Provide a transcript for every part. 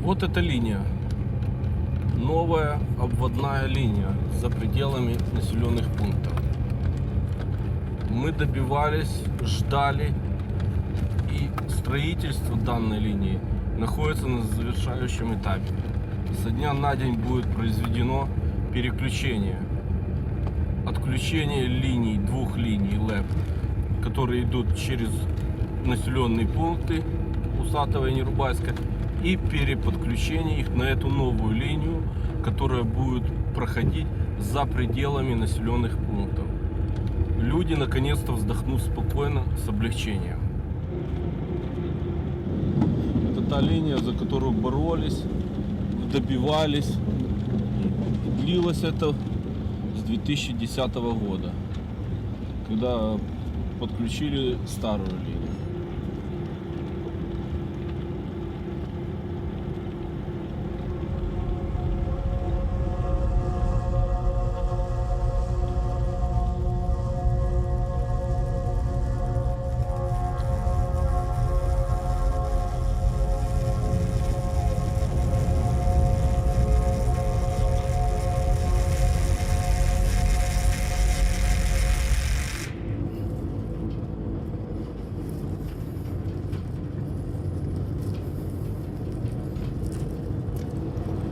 Вот эта линия. Новая обводная линия за пределами населенных пунктов. Мы добивались, ждали, и строительство данной линии находится на завершающем этапе. Со дня на день будет произведено переключение, отключение линий, двух линий ЛЭП, которые идут через населенные пункты Усатого и Нерубайска, и переподключение их на эту новую линию, которая будет проходить за пределами населенных пунктов. Люди наконец-то вздохнут спокойно, с облегчением. Это та линия, за которую боролись, добивались. И длилось это с 2010 года, когда подключили старую линию.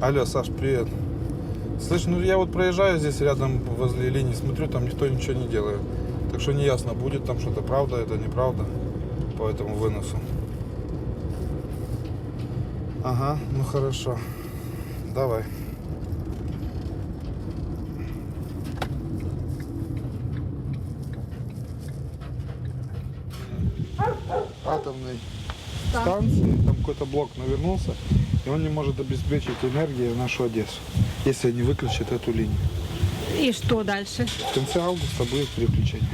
Алло, Саш, привет. Слышь, ну я вот проезжаю здесь рядом возле линии, смотрю, там никто ничего не делает. Так что не ясно, будет там что-то, правда это, неправда, по этому выносу. Ага, ну хорошо. Давай. Атомной станции, там какой-то блок навернулся, и он не может обеспечить энергией нашу Одессу, если они выключат эту линию. И что дальше? В конце августа будет переключение.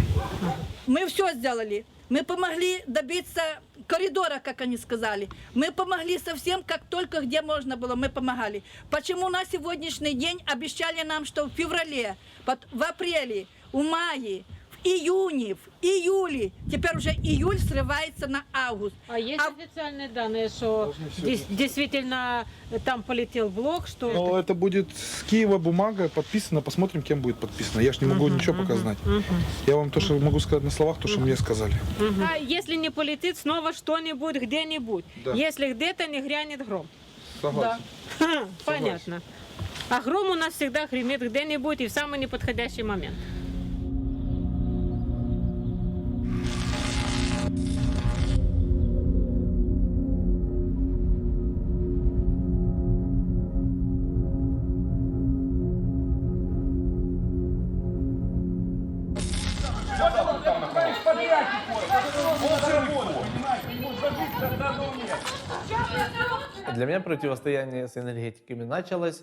Мы все сделали. Мы помогли добиться коридора, как они сказали. Мы помогли совсем, как только где можно было, мы помогали. Почему на сегодняшний день обещали нам, что в феврале, в апреле, в мае, в июне, в июле, теперь уже июль срывается на август. А есть официальные данные, что действительно там полетел блок, что... Но это будет с Киева бумага подписана, посмотрим, кем будет подписано. Я ж не могу ничего пока знать. Я вам то, что могу сказать на словах, то, что мне сказали. А если не полетит снова что-нибудь где-нибудь, Да. если где-то не грянет гром. Согласен. Ха, понятно. А гром у нас всегда гремит где-нибудь и в самый неподходящий момент. Для меня противостояние с энергетиками началось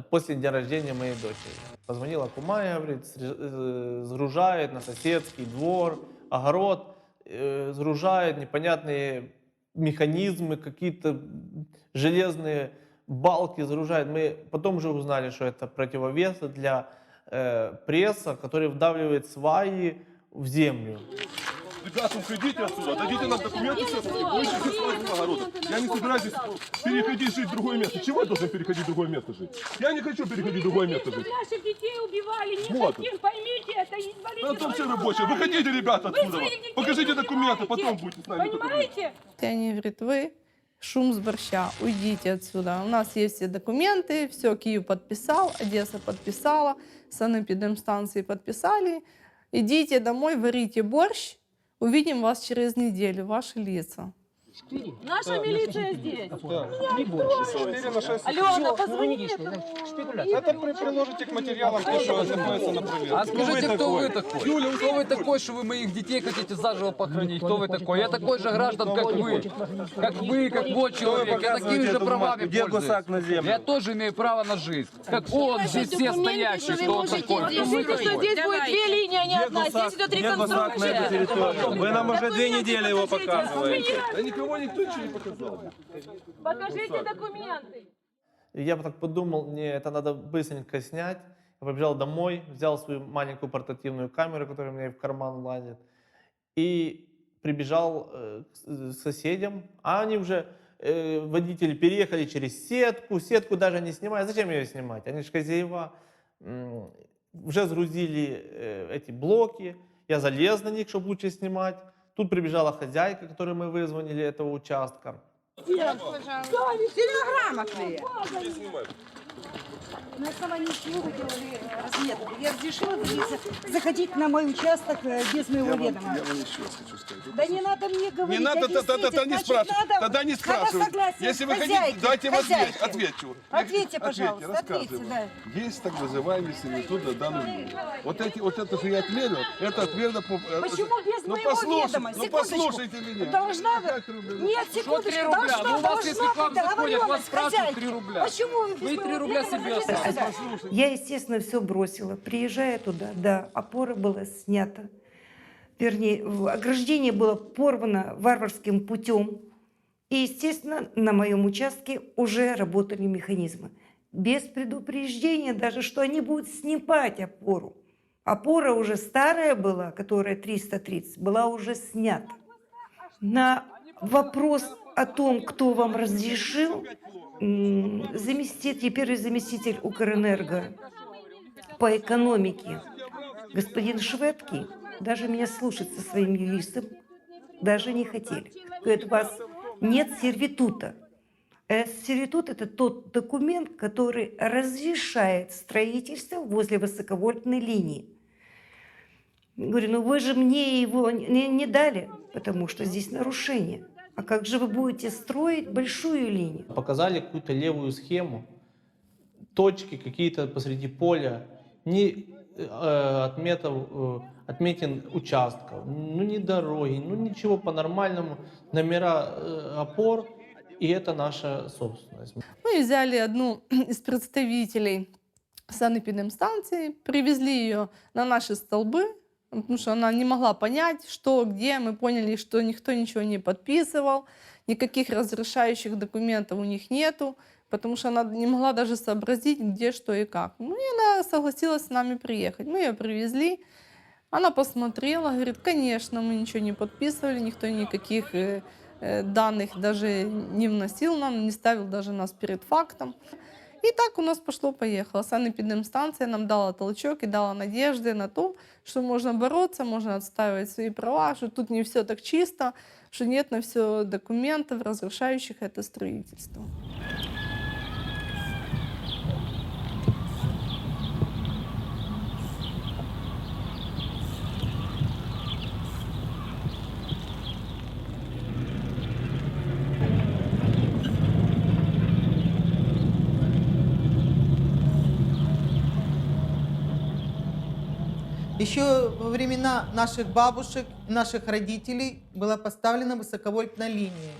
после дня рождения моей дочери. Позвонила кума и говорит, сгружает на соседский двор, огород, сгружает непонятные механизмы, какие-то железные балки сгружает. Мы потом уже узнали, что это противовесы для пресса, который вдавливает сваи в землю. Ребята, уходите отсюда, дадите нам документы, все, будете жить своим огородом. Я не собираюсь переходить жить в другое место. Чего я должен переходить в другое место жить? Я не хочу переходить в другое место жить. Наших детей убивали, не Вот. хотим, поймите это, избавите. Это все рабочие. Выходите, ребята, отсюда. своих детей Покажите убиваете, документы, потом будете с нами. Понимаете? И они говорят, вы шум с борща, уйдите отсюда. У нас есть все документы, все, Киев подписал, Одесса подписала, санэпидемстанции подписали. Идите домой, варите борщ, увидим вас через неделю, ваши лица. Наша милиция здесь. Не больше. 4 на 6. Алена, позвони. Это приложите к материалам, то, что находится на проверке. А скажите, кто вы такой? Кто вы такой, что вы моих детей хотите заживо похоронить? Кто вы такой? Я такой же граждан, как вы. Как вот человек. Я такими же правами пользуюсь. Я тоже имею право на жизнь. Как он, здесь все стоящие, что он такой. Кто вы Скажите, что такой? здесь будет две линии, а не одна. Здесь идет реконструкция. Вы нам уже 2 недели его показываете. Да никого никто ничего не показал. Покажите документы. И я так подумал, мне это надо быстренько снять. Я побежал домой, взял свою маленькую портативную камеру, которая у меня в карман лазит, и прибежал к соседям. А они уже водители переехали через сетку даже не снимают. Зачем ее снимать? Они же хозяева. Уже сгрузили эти блоки, я залез на них, чтобы лучше снимать. Тут прибежала хозяйка, которой мы вызвонили этого участка. На основании чего вы делали разметку? Я разрешила заходить на мой участок без моего ведома. Я вам еще раз хочу сказать. Да не надо мне говорить. Не надо, тогда не спрашивать. Тогда не спрашивать. согласие Если вы хотите, хозяйки, дайте вам хозяйки. отвечу. Ответьте, пожалуйста, рассказываю. ответьте, да. Есть так называемый сервитут на данную линию. Вот это же я отмерил, это отмерено по... Почему без моего ведома? Ну Секундочку. послушайте меня. Должна Ну, как рублей? Нет, Что секундочку. 3 рубля? Должна, Ну у вас, если к вам быть заходят, вас договоренность спрашивают хозяйки. 3 рубля. Почему вы без Вы 3 моего рубля ведома себе заходите оставьте. сюда? Я, естественно, все бросила. Приезжая туда, да, опора была снята. Вернее, ограждение было порвано варварским путем. И, естественно, на моем участке уже работали механизмы. Без предупреждения даже, что они будут снимать опору. Опора уже старая была, которая 330, была уже снята. На вопрос о том, кто вам разрешил, первый заместитель Укрэнерго по экономике, господин Шведкий, даже меня слушать со своим юристом даже не хотели. Говорит, у вас нет сервитута. Сервитут – это тот документ, который разрешает строительство возле высоковольтной линии. Говорю, ну вы же мне его не дали, потому что здесь нарушение. А как же вы будете строить большую линию? Показали какую-то левую схему, точки какие-то посреди поля, не отметен участков, ну ни дороги, ну ничего по-нормальному, номера опор, и это наша собственность. Мы взяли одну из представителей санэпидемстанции, привезли ее на наши столбы, потому что она не могла понять, что, где. Мы поняли, что никто ничего не подписывал, никаких разрешающих документов у них нету, потому что она не могла даже сообразить, где, что и как. Ну и она согласилась с нами приехать. Мы ее привезли, она посмотрела, говорит, конечно, мы ничего не подписывали, никто никаких данных даже не вносил нам, не ставил даже нас перед фактом. И так у нас пошло-поехало. Санэпидемстанция нам дала толчок и дала надежды на то, что можно бороться, можно отстаивать свои права, что тут не все так чисто, что нет на все документов, разрешающих это строительство. Еще во времена наших бабушек, наших родителей была поставлена высоковольтная линия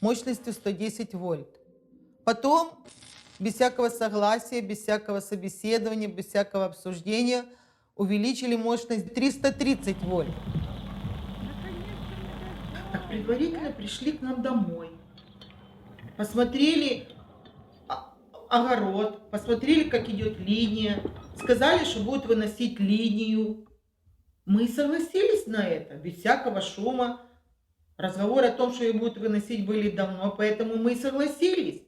мощностью 110 вольт. Потом, без всякого согласия, без всякого собеседования, без всякого обсуждения, увеличили мощность 330 вольт. Так предварительно пришли к нам домой, посмотрели огород, посмотрели, как идет линия, сказали, что будут выносить линию. Мы согласились на это, без всякого шума. Разговоры о том, что ее будут выносить, были давно, поэтому мы и согласились.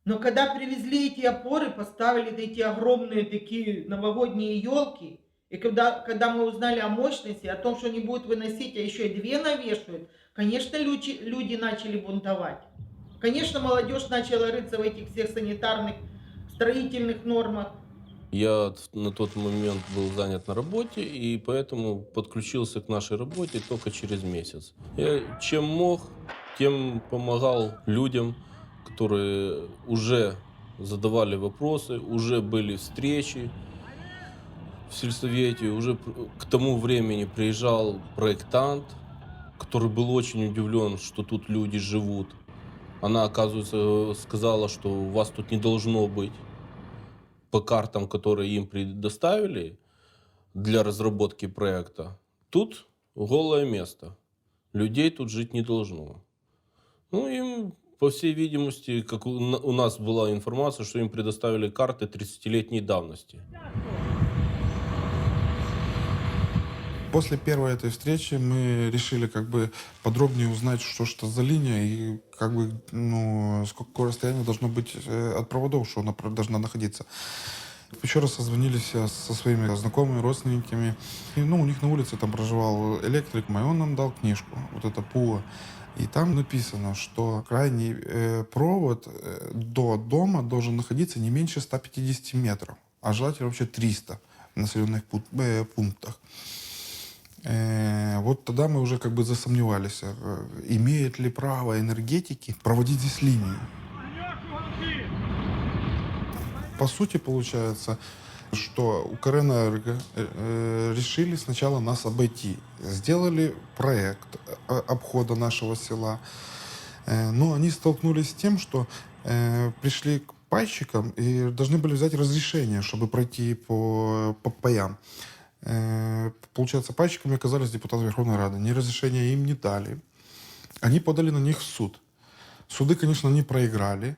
Но когда привезли эти опоры, поставили эти огромные такие новогодние елки, и когда мы узнали о мощности, о том, что они будут выносить, а еще и 2 навешивают, конечно, люди начали бунтовать. Конечно, молодежь начала рыться в этих всех санитарных, строительных нормах. Я на тот момент был занят на работе, и поэтому подключился к нашей работе только через месяц. Я чем мог, тем помогал людям, которые уже задавали вопросы, уже были встречи в сельсовете, уже к тому времени приезжал проектант, который был очень удивлен, что тут люди живут. Она, оказывается, сказала, что у вас тут не должно быть по картам, которые им предоставили для разработки проекта. Тут голое место. Людей тут жить не должно. Ну, им, по всей видимости, как у нас была информация, что им предоставили карты 30-летней давности. После первой этой встречи мы решили как бы подробнее узнать, что это за линия и как бы, ну, сколько расстояние должно быть от проводов, что она должна находиться. Еще раз созвонились со своими знакомыми, родственниками. И, ну, у них на улице там проживал электрик мой, он нам дал книжку, вот это ПУА. И там написано, что крайний провод до дома должен находиться не меньше 150 метров, а желательно вообще 300 в населенных пунктах. Вот тогда мы уже как бы засомневались, имеет ли право энергетики проводить здесь линию. По сути, получается, что Укрэнерго решили сначала нас обойти. Сделали проект обхода нашего села. Но они столкнулись с тем, что пришли к пайщикам и должны были взять разрешение, чтобы пройти по паям. Получается, пайщиками оказались депутаты Верховной Рады. Ни разрешения им не дали. Они подали на них в суд. Суды, конечно, они проиграли,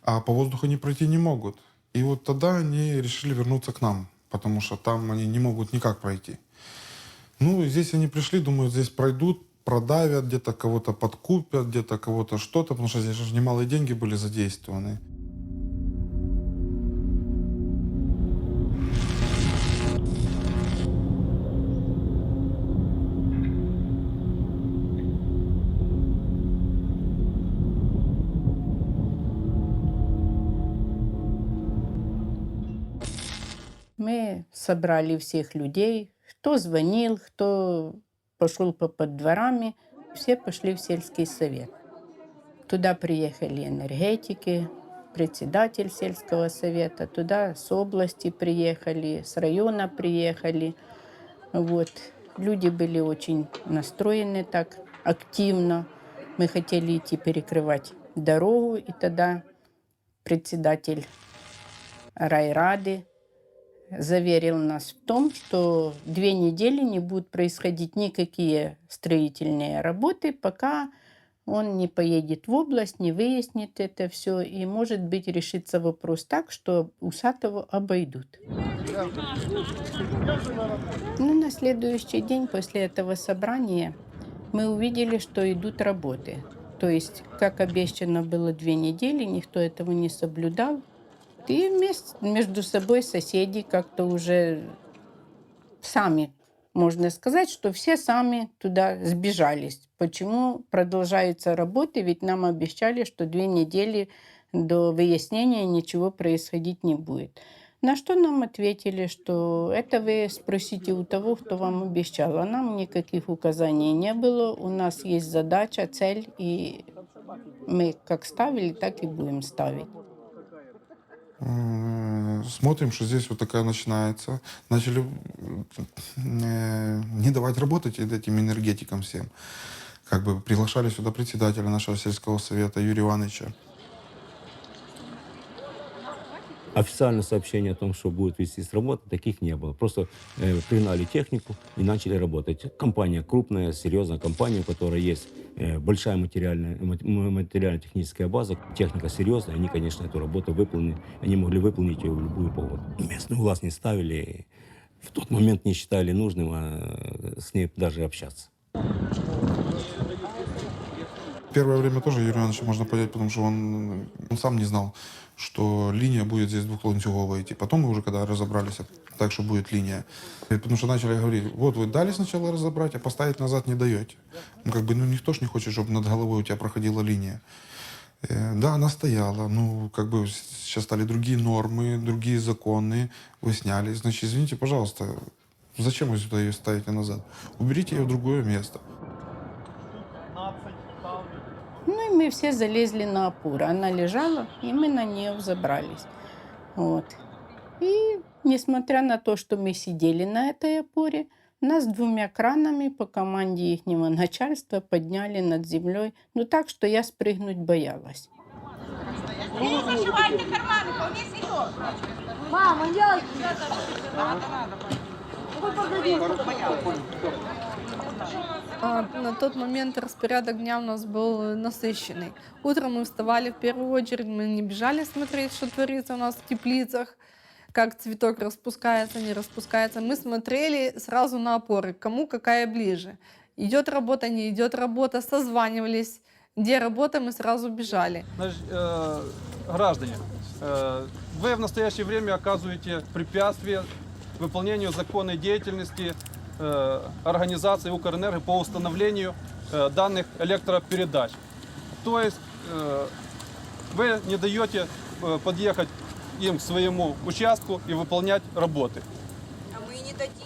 а по воздуху они пройти не могут. И вот тогда они решили вернуться к нам, потому что там они не могут никак пройти. Ну, и здесь они пришли, думают, здесь пройдут, продавят, где-то кого-то подкупят, где-то кого-то что-то, потому что здесь же немалые деньги были задействованы. Мы собрали всех людей, кто звонил, кто пошел по подворами, все пошли в сельский совет. Туда приехали энергетики, председатель сельского совета, туда с области приехали, с района приехали. Вот. Люди были очень настроены так активно. Мы хотели идти перекрывать дорогу, и тогда председатель райрады заверил нас в том, что 2 недели не будут происходить никакие строительные работы, пока он не поедет в область, не выяснит это все, и, может быть, решится вопрос так, что Усатого обойдут. Ну, на следующий день после этого собрания мы увидели, что идут работы. То есть, как обещано было 2 недели, никто этого не соблюдал. И между собой соседи как-то уже сами, можно сказать, что все сами туда сбежались. Почему продолжаются работы? Ведь нам обещали, что 2 недели до выяснения ничего происходить не будет. На что нам ответили, что это вы спросите у того, кто вам обещал. А нам никаких указаний не было. У нас есть задача, цель, и мы как ставили, так и будем ставить. Смотрим, что здесь вот такая начинается. Начали не давать работать этим энергетикам всем. Как бы приглашали сюда председателя нашего сельского совета Юрия Ивановича. Официальное сообщение о том, что будет вестись работа, таких не было. Просто пригнали технику и начали работать. Компания крупная, серьезная компания, у которой есть большая материально-техническая база, техника серьезная, они, конечно, эту работу выполнили. Они могли выполнить ее в любую погоду. Местную власть не ставили, в тот момент не считали нужным с ней даже общаться. Первое время тоже Юрия Ивановича можно понять, потому что он сам не знал, что линия будет здесь двухланцюговая идти. Потом мы уже когда разобрались, так что будет линия. Потому что начали говорить, вот вы дали сначала разобрать, а поставить назад не даете. Ну, как бы, никто ж не хочет, чтобы над головой у тебя проходила линия. Да, она стояла. Ну, как бы сейчас стали другие нормы, другие законы. Вы сняли. Значит, извините, пожалуйста, зачем вы сюда ее ставите назад? Уберите ее в другое место. Ну и мы все залезли на опору. Она лежала, и мы на нее взобрались. Вот. И несмотря на то, что мы сидели на этой опоре, нас 2 кранами по команде ихнего начальства подняли над землей. Ну так, что я спрыгнуть боялась. Мама, я... На тот момент распорядок дня у нас был насыщенный. Утром мы вставали в первую очередь, мы не бежали смотреть, что творится у нас в теплицах, как цветок распускается, не распускается. Мы смотрели сразу на опоры, кому какая ближе. Идет работа, не идет работа, созванивались. Где работа, мы сразу бежали. Граждане, вы в настоящее время оказываете препятствие выполнению законной деятельности организации Укрэнерго по установлению данных электропередач. То есть вы не даете подъехать им к своему участку и выполнять работы. А мы не дадим.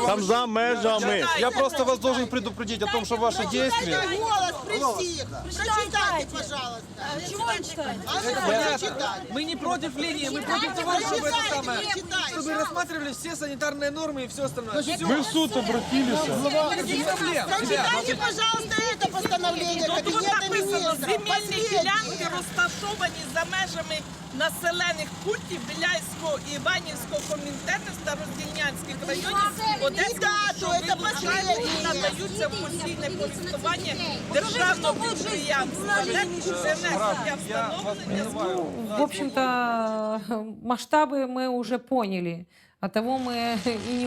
Там за межами. Я просто вас должен предупредить о том, что ваши действия... Голос при всех. Прочитайте, пожалуйста. Чего вы читаете? Мы не против линии, мы против того, чтобы рассматривали все санитарные нормы и все остальное. Мы в суд обратились. Прочитайте, пожалуйста, это постановление Кабинета Министров. Земельні ділянки розташовані за межами населених пунктів Біляйського і Іванівського комітетів Стародільнянських районів Одеського і надаються в постійне користування державного підприємства. В общем-то, масштабы мы уже поняли. Оттого мы и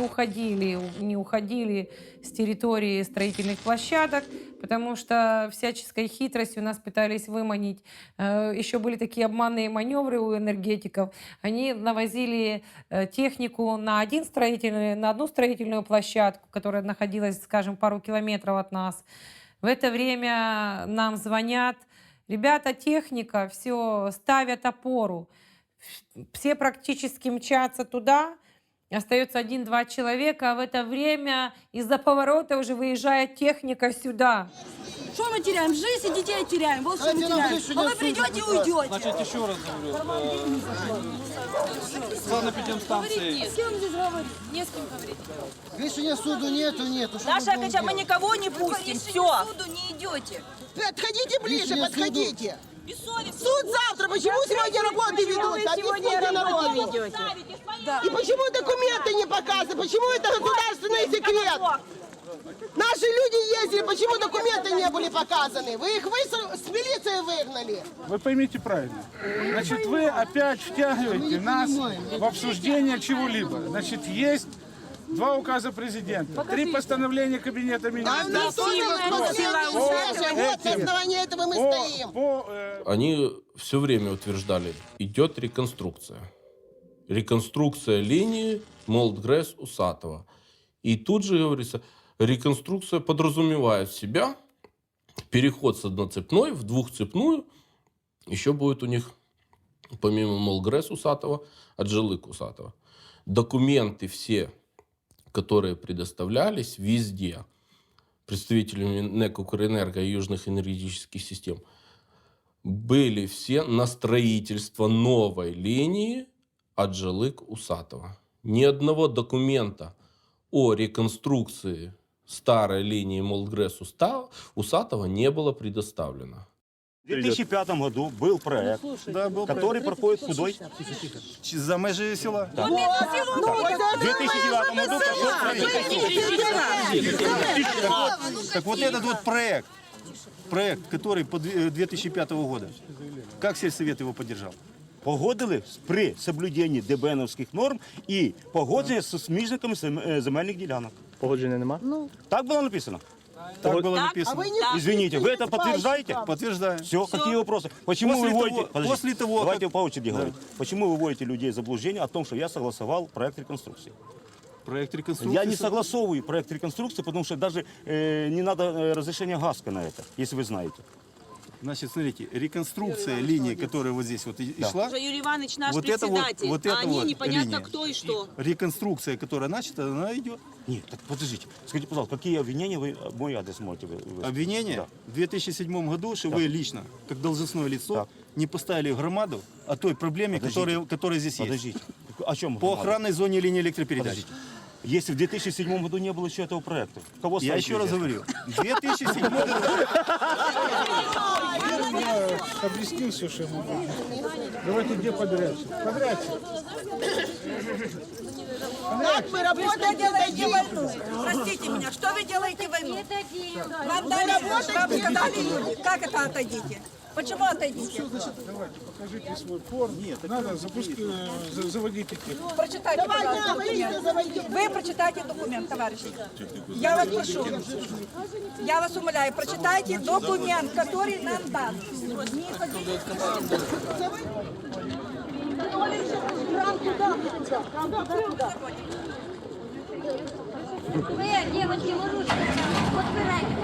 не уходили с территории строительных площадок, потому что всяческой хитростью нас пытались выманить. Еще были такие обманные маневры у энергетиков. Они навозили технику на одну строительную площадку, которая находилась, скажем, пару километров от нас. В это время нам звонят: ребята, техника, все, ставят опору. Все практически мчатся туда. Остается 1-2 человека, а в это время из-за поворота уже выезжает техника сюда. Что мы теряем? Жизнь и детей теряем. Вот что мы теряем. А вы придете и уйдете. Значит, еще раз говорю, санэпидемстанции. С кем здесь говорить? Не с кем говорить. Решения суду нету. Наша Кача, мы никого не пустим. Все. Суду не идете. Подходите ближе, подходите. Суд завтра. Почему сегодня работы ведутся? Объясните народу. И почему документы не показаны? Почему это государственный секрет? Наши люди ездили, почему документы не были показаны? Вы их с милицией выгнали. Вы поймите правильно. Значит, вы опять втягиваете нас в обсуждение чего-либо. Значит, есть 2 указа президента, 3 постановления Кабинета Министров. Вот на основании этого мы стоим. Они все время утверждали, идет реконструкция. Реконструкция линии Молдгрэс-Усатова. И тут же говорится, реконструкция подразумевает в себя переход с одноцепной в двухцепную. Еще будет у них, помимо Молдгрэс-Усатова, Аджилык-Усатова. Документы все, которые предоставлялись везде представителями НЭК «Укрэнерго» и южных энергетических систем, были все на строительство новой линии Аджилык-Усатова. Ни одного документа о реконструкции старой линии Молдгрэс-Усатова не было предоставлено. В 2005 году был проект, который проходит кудой? За межи села. Да. В 2009 году прошел. Так вот этот вот проект, который по 2005 года, как сельсовет его поддержал? Погодили при соблюденні ДБНовських норм і погодження з сміжниками земельних ділянок. Погодження нема? Так було написано? Так было написано. Извините, вы это подтверждаете? Подтверждаю. Все, какие вопросы? Почему вы вводите... После того, давайте по очереди говорить. Почему вы вводите людей в заблуждение о том, что я согласовал проект реконструкции? проект реконструкции... Я не согласовываю проект реконструкции, потому что даже не надо разрешения ГАСКа на это, если вы знаете. Значит, смотрите, реконструкция линии, которая вот здесь вот и шла... Уже Юрий Иванович наш вот председатель, вот это а они вот непонятно линия. кто и что. Реконструкция, которая начата, она идет. Нет, так подождите. Скажите, пожалуйста, какие обвинения вы в мой адрес можете выставить? Обвинение? Да. В 2007 году, что вы лично, как должностное лицо, не поставили громаду о той проблеме, которая здесь есть. Подождите. О чем? По охранной зоне линии электропередач. Подождите. Если в 2007 году не было еще этого проекта, кого я еще раз говорю, в 2007 году... Я объяснил все, что я могу. Давайте где подрядчик? Подрядчик. Как вы работаете, делаете войну? Простите меня, что вы делаете войну? Вам дали, вам сказали люди. Как это отойдите? Почему отойдите? Давайте, покажите свой форм. Нет, надо заводить таких. Прочитайте, пожалуйста, документ. Вы прочитайте документ, товарищи. Я вас прошу. Я вас умоляю, прочитайте документ, который нам дан. Девочки, лужушки, подбирайте.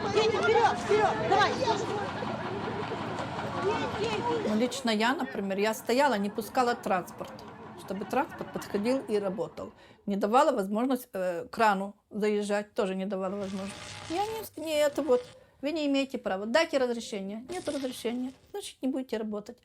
Вперед, вперед, давай. Ну, лично я, например, я стояла, не пускала транспорт, чтобы транспорт подходил и работал. Не давала возможность крану заезжать, тоже не давала возможность. Я не это вот, вы не имеете права. Дайте разрешение. Нет разрешения, значит, не будете работать.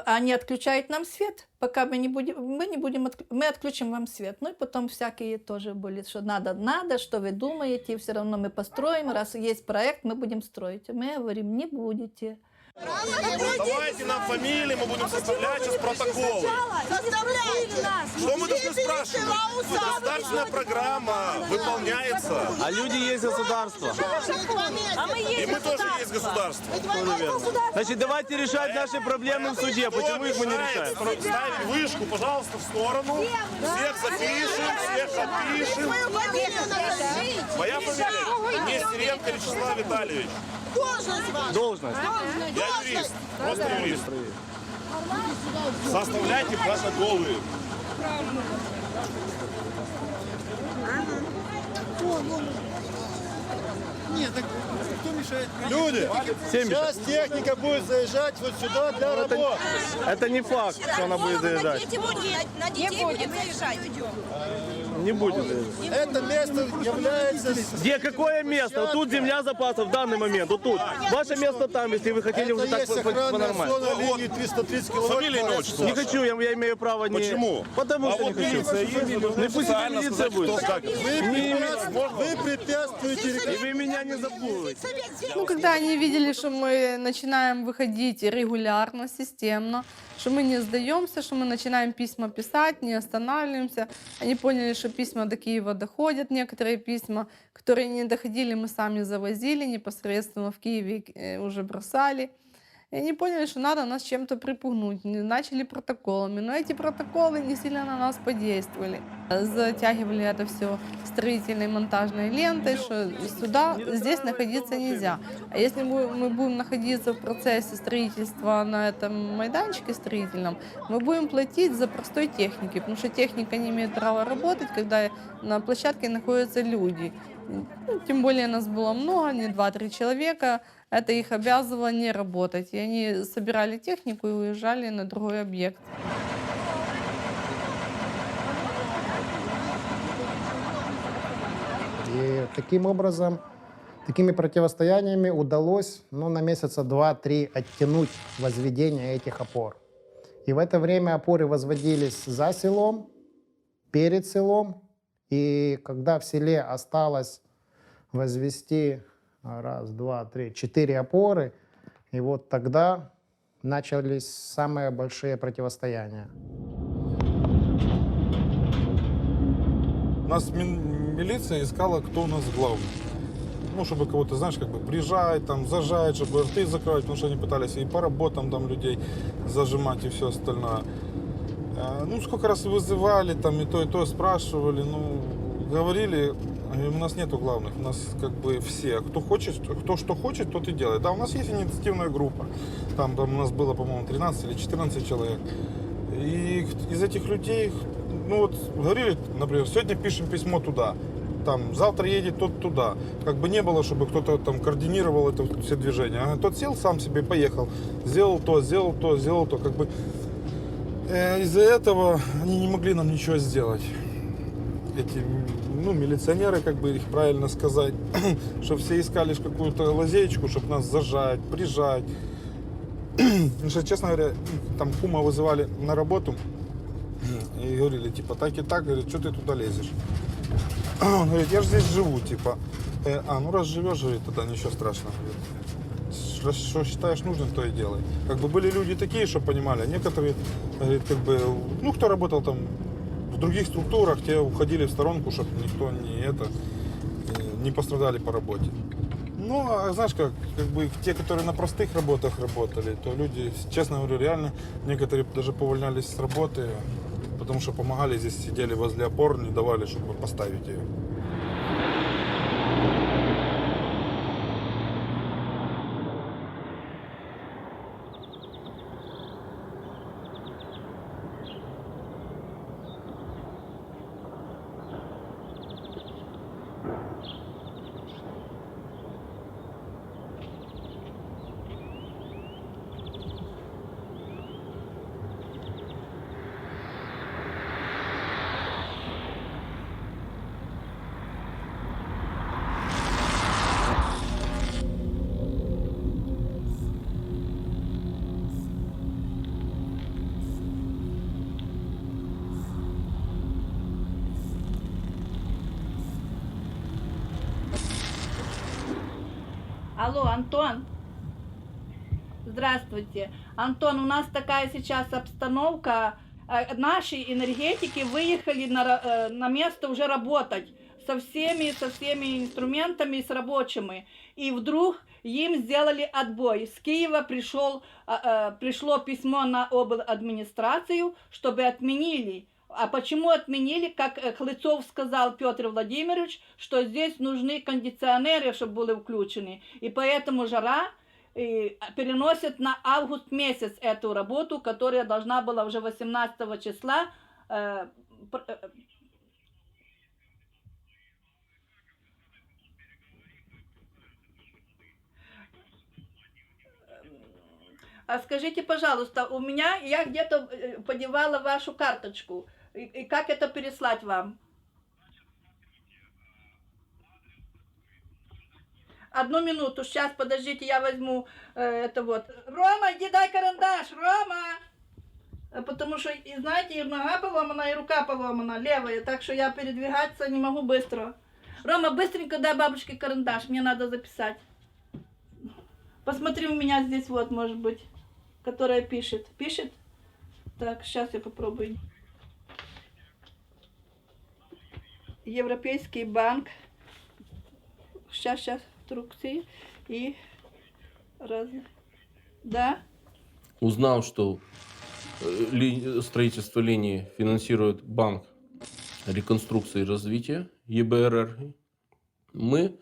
Они отключают нам свет, пока мы отключим вам свет. Ну и потом всякие тоже были, что надо, что вы думаете, все равно мы построим, раз есть проект, мы будем строить. Мы говорим, не будете. Давайте нам фамилии, мы будем составлять сейчас протоколы. Что мы должны спрашивать? Государственная программа выполняется. А люди есть государство. И мы тоже есть государство. Значит, давайте решать наши проблемы в суде. Почему их мы не решаем? Ставить вышку, пожалуйста, в сторону. Всех запишем, всех опишем. Моя фамилия Нестеренко Вячеслав Витальевич. Должность. Я юрист, просто юрист. Составляйте протоколы. Нет, так кто мешает? Люди, сейчас техника будет заезжать вот сюда для работы. Это не факт, что она будет заезжать. На детей будет заезжать. Не будет заезжать. Это место является... Где, какое место? Вот тут земля запасов в данный момент. Вот тут. Ваше место там, если вы хотели уже так по-нормальному. линии 330 километров. Не хочу, я имею право не... Почему? Потому что не хочу. Ну пусть это милиция будет. Вы препятствуете... И вы меня не забудете. Ну, когда они видели, что мы начинаем выходить регулярно, системно, что мы не сдаемся, что мы начинаем письма писать, не останавливаемся, они поняли, что письма до Киева доходят, некоторые письма, которые не доходили, мы сами завозили, непосредственно в Киеве уже бросали. И они поняли, что надо нас чем-то припугнуть, начали протоколами. Но эти протоколы не сильно на нас подействовали. Затягивали это все строительной монтажной лентой, что здесь находиться нельзя. А если мы будем находиться в процессе строительства на этом майданчике строительном, мы будем платить за простой техники, потому что техника не имеет права работать, когда на площадке находятся люди. Ну, тем более нас было много, не 2-3 человека. Это их обязывало не работать. И они собирали технику и уезжали на другой объект. И таким образом, такими противостояниями удалось на месяца 2-3 оттянуть возведение этих опор. И в это время опоры возводились за селом, перед селом. И когда в селе осталось возвести 1, 2, 3, 4 опоры, и вот тогда начались самые большие противостояния. Нас милиция искала, кто у нас главный. Ну, чтобы кого-то, знаешь, как бы приезжать, там, зажать, чтобы рты закрывать, потому что они пытались и по работам там людей зажимать и все остальное. Ну, сколько раз вызывали, там, и то спрашивали, ну, говорили, у нас нету главных, у нас как бы все, кто что хочет, тот и делает. Да, у нас есть инициативная группа, там у нас было, по-моему, 13 или 14 человек. И из этих людей, ну вот, говорили, например, сегодня пишем письмо туда, там, завтра едет тот туда. Как бы не было, чтобы кто-то там координировал это все движения. А тот сел, сам себе поехал, сделал то, как бы. Из-за этого они не могли нам ничего сделать. Эти, милиционеры, как бы их правильно сказать, что все искали какую-то лазеечку, чтобы нас зажать, прижать. Потому что, честно говоря, там кума вызывали на работу и говорили, типа, так и так, говорит, что ты туда лезешь? Он говорит, я же здесь живу, типа. Ну раз живешь, говорит, тогда ничего страшного. Говорит. Что считаешь нужным, то и делай. Как бы были люди такие, что понимали, а некоторые, говорит, как бы, ну, кто работал там в других структурах, те уходили в сторонку, чтобы никто не пострадали по работе. Ну, а знаешь, как бы те, которые на простых работах работали, то люди, честно говорю, реально, некоторые даже повольнялись с работы, потому что помогали, здесь сидели возле опор, не давали, чтобы поставить ее. Алло, Антон. Здравствуйте. Антон, у нас такая сейчас обстановка. Наши энергетики выехали на место уже работать со всеми инструментами, с рабочими. И вдруг им сделали отбой. С Киева пришло письмо на обладминистрацию, чтобы отменили. А почему отменили, как Хлыцов сказал Петр Владимирович, что здесь нужны кондиционеры, чтобы были включены. И поэтому жара переносит на август месяц эту работу, которая должна была уже 18 числа. А скажите, пожалуйста, я где-то подевала вашу карточку. И как это переслать вам? Одну минуту, сейчас, подождите, я возьму это вот. Рома, иди дай карандаш, Рома! Потому что, и знаете, и нога поломана, и рука поломана, левая, так что я передвигаться не могу быстро. Рома, быстренько дай бабушке карандаш, мне надо записать. Посмотри, у меня здесь вот, может быть, которая пишет. Пишет? Так, сейчас я попробую. Европейский банк. Сейчас, инструкции. И Да. Узнав, что строительство линии финансирует Банк реконструкции и развития ЕБРР, мы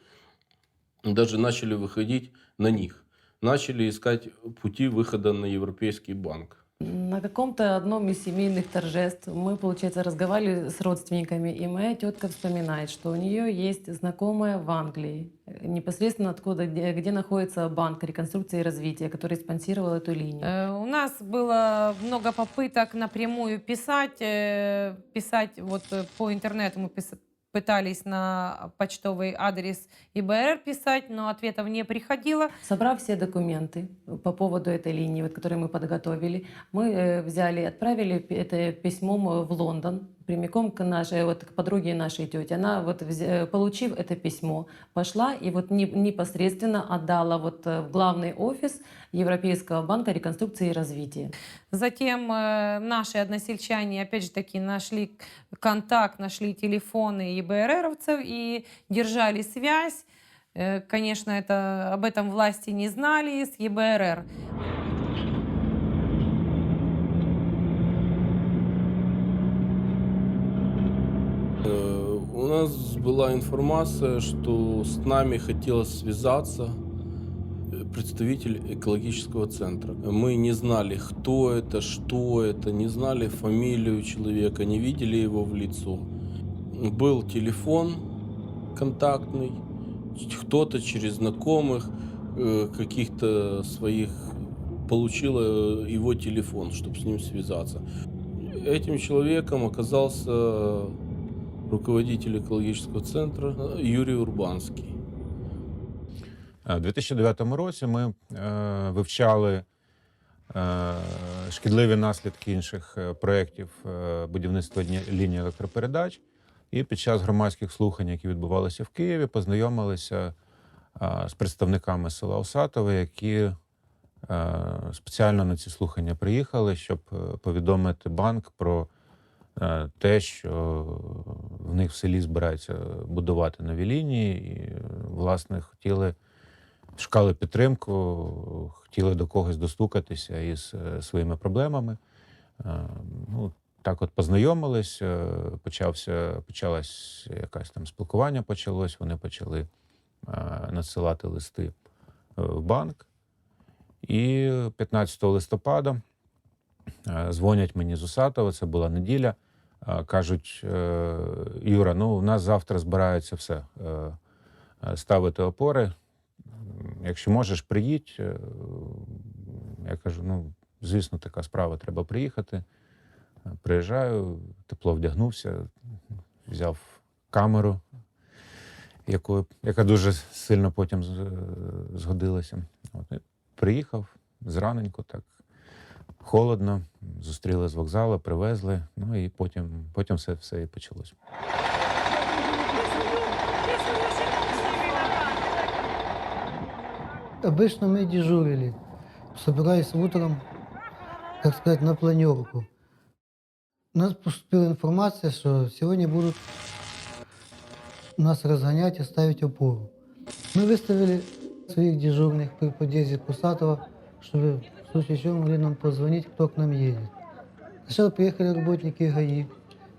даже начали выходить на них. Начали искать пути выхода на Европейский банк. На каком-то одном из семейных торжеств мы, получается, разговаривали с родственниками, и моя тетка вспоминает, что у нее есть знакомая в Англии, непосредственно откуда, где находится Банк реконструкции и развития, который спонсировал эту линию. У нас было много попыток напрямую писать вот по интернету мы пытались на почтовый адрес ИБР писать, но ответов не приходило. Собрав все документы по поводу этой линии, вот, которую мы подготовили, мы взяли, отправили это письмом в Лондон, прямиком к к подруге нашей тети. Она, вот, получив это письмо, пошла и вот непосредственно отдала вот в главный офис Европейского банка реконструкции и развития. Затем наши односельчане, опять же таки, нашли контакт, нашли телефоны ЕБРРовцев и держали связь. Конечно, об этом власти не знали с ЕБРР. У нас была информация, что с нами хотел связаться представитель экологического центра. Мы не знали, кто это, что это, не знали фамилию человека, не видели его в лицо. Был телефон контактный, кто-то через знакомых каких-то своих получил его телефон, чтобы с ним связаться. Этим человеком оказался руководитель экологического центра Юрій Урбанський. У 2009 році ми вивчали шкідливі наслідки інших проєктів будівництва лінії електропередач. І під час громадських слухань, які відбувалися в Києві, познайомилися з представниками села Усатове, які спеціально на ці слухання приїхали, щоб повідомити банк про те, що в них в селі збираються будувати нові лінії. І, власне, шукали підтримку, хотіли до когось достукатися із своїми проблемами. Ну, так от познайомились, почалось якесь там спілкування почалось, вони почали надсилати листи в банк. І 15 листопада дзвонять мені з Усатова, це була неділя, кажуть: Юра, ну у нас завтра збираються все, ставити опори, якщо можеш, приїдь. Я кажу, ну, звісно, така справа, треба приїхати. Приїжджаю, тепло вдягнувся, взяв камеру, яка дуже сильно потім згодилася. От, приїхав зраненько, так холодно, зустріли з вокзалу, привезли, ну і потім все і почалось. Обычно мы дежурили, собираясь утром, так сказать, на планерку. У нас поступила информация, что сегодня будут нас разгонять и ставить опору. Мы выставили своих дежурных при подъезде Усатова, чтобы в случае чего могли нам позвонить, кто к нам едет. Сначала приехали работники ГАИ,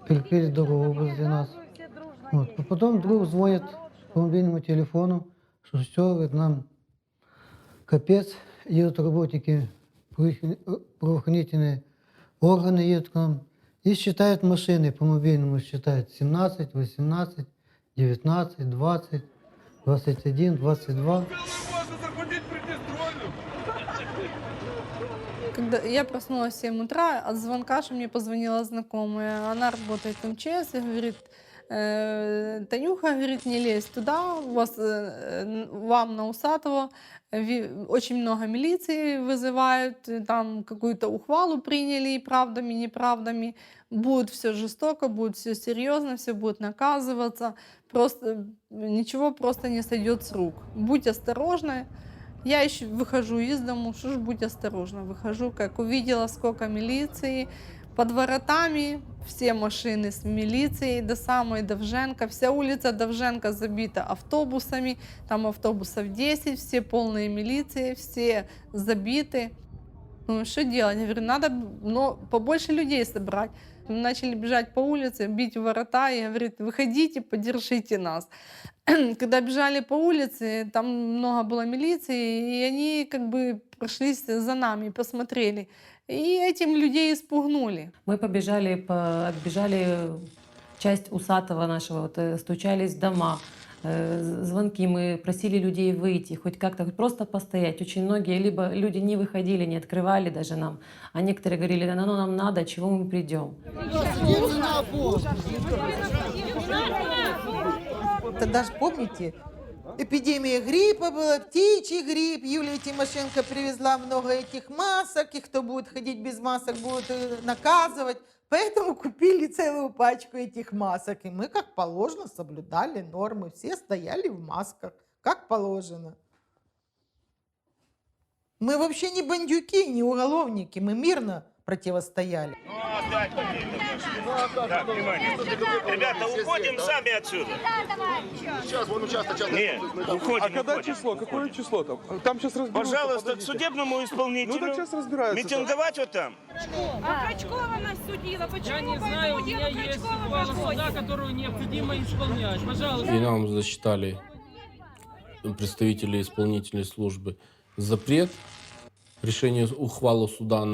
перекрыли дорогу возле нас. Вот. А потом вдруг звонят по мобильному телефону, что все, говорит, нам капец, едут работники, правоохранительные органы едут к нам и считают машины, по мобильному считают 17, 18, 19, 20, 21, 22. Когда я проснулась в 7 утра от звонка, что мне позвонила знакомая. Она работает в МЧС и говорит: Танюха, говорит, не лезь туда, вам на Усатово очень много милиции вызывают, там какую-то ухвалу приняли правдами, неправдами. Будет все жестоко, будет все серьезно, все будет наказываться. Просто ничего просто не сойдет с рук. Будь осторожна. Я еще выхожу из дому, что ж, будь осторожна. Выхожу, как увидела, сколько милиции. Под воротами все машины с милицией до самой Довженко. Вся улица Довженко забита автобусами. Там автобусов 10, все полные милиции, все забиты. Ну, что делать? Я говорю, надо побольше людей собрать. Мы начали бежать по улице, бить в ворота. И говорит, выходите, поддержите нас. Когда бежали по улице, там много было милиции, и они как бы прошлись за нами, посмотрели. И этим людей испугнули. Мы оббежали часть Усатова нашего, вот, стучались в дома, звонки, мы просили людей выйти, хоть как-то, хоть просто постоять. Очень многие, либо люди не выходили, не открывали даже нам, а некоторые говорили, да ну нам надо, чего мы придем. Тогда же, помните, эпидемия гриппа была, птичий грипп. Юлия Тимошенко привезла много этих масок, и кто будет ходить без масок, будут наказывать. Поэтому купили целую пачку этих масок. И мы, как положено, соблюдали нормы. Все стояли в масках, как положено. Мы вообще не бандюки, не уголовники. Мы мирно противостояли. Так, внимание. Ребята, уходим сами отсюда. Сейчас, вон участок. Нет, уходим. А когда число? Какое число там? Там сейчас разберутся. Пожалуйста, к судебному исполнителю. Ну так сейчас разбираются. Митинговать вот там. А Крючкова нас судила. Почему? Я не знаю, у меня есть ухвала суда, которую необходимо исполнять. Пожалуйста. И нам засчитали представители исполнительной службы запрет, решение ухвалу суда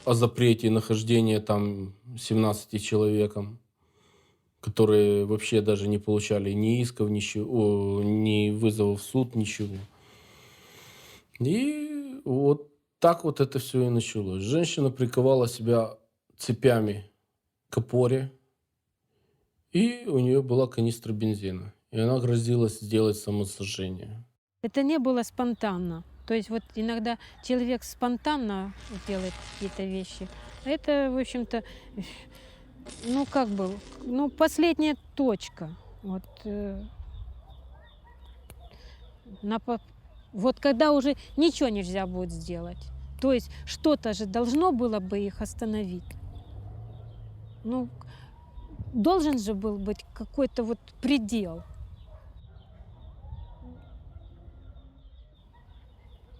о запрете нахождения там 17 человеком, которые вообще даже не получали ни исков, ничего, ни вызовов в суд, ничего. И вот так вот это все и началось. Женщина приковала себя цепями к опоре, и у нее была канистра бензина. И она грозилась сделать самосожжение. Это не было спонтанно. То есть вот иногда человек спонтанно делает какие-то вещи. Это, в общем-то, ну как бы, ну последняя точка. Вот, вот когда уже ничего нельзя будет сделать. То есть что-то же должно было бы их остановить. Ну, должен же был быть какой-то вот предел.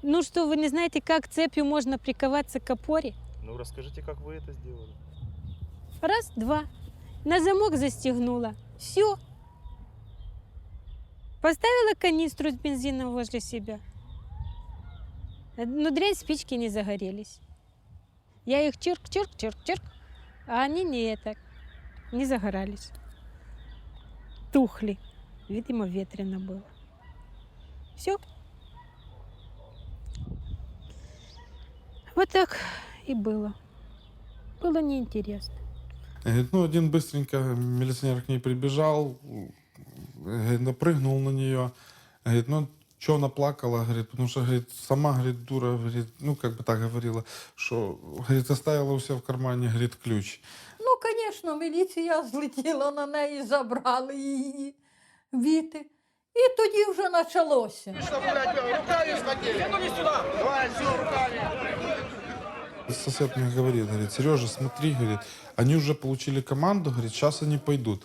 Ну что, вы не знаете, как цепью можно приковаться к опоре? Ну, расскажите, как вы это сделали. Раз, два. На замок застегнула. Все. Поставила канистру с бензином возле себя. Но дрянь, спички не загорелись. Я их чирк, а они не загорались. Тухли. Видимо, ветрено было. Все. Вот так и было. Было неинтересно. Говорит, ну, один быстренько милиционер к ней прибежал, говорит, напрыгнул на нее. Говорит, ну, что она плакала, говорит, потому что, говорит, сама, говорит, дура, говорит, ну, как бы так говорила, что, говорит, оставила у себя в кармане, говорит, ключ. Ну, звісно, міліція злетіла на неї, забрали її віти. І тоді вже почалося. Сосед мне говорит, Сережа, смотри, говорит, они уже получили команду, говорит, сейчас они пойдут.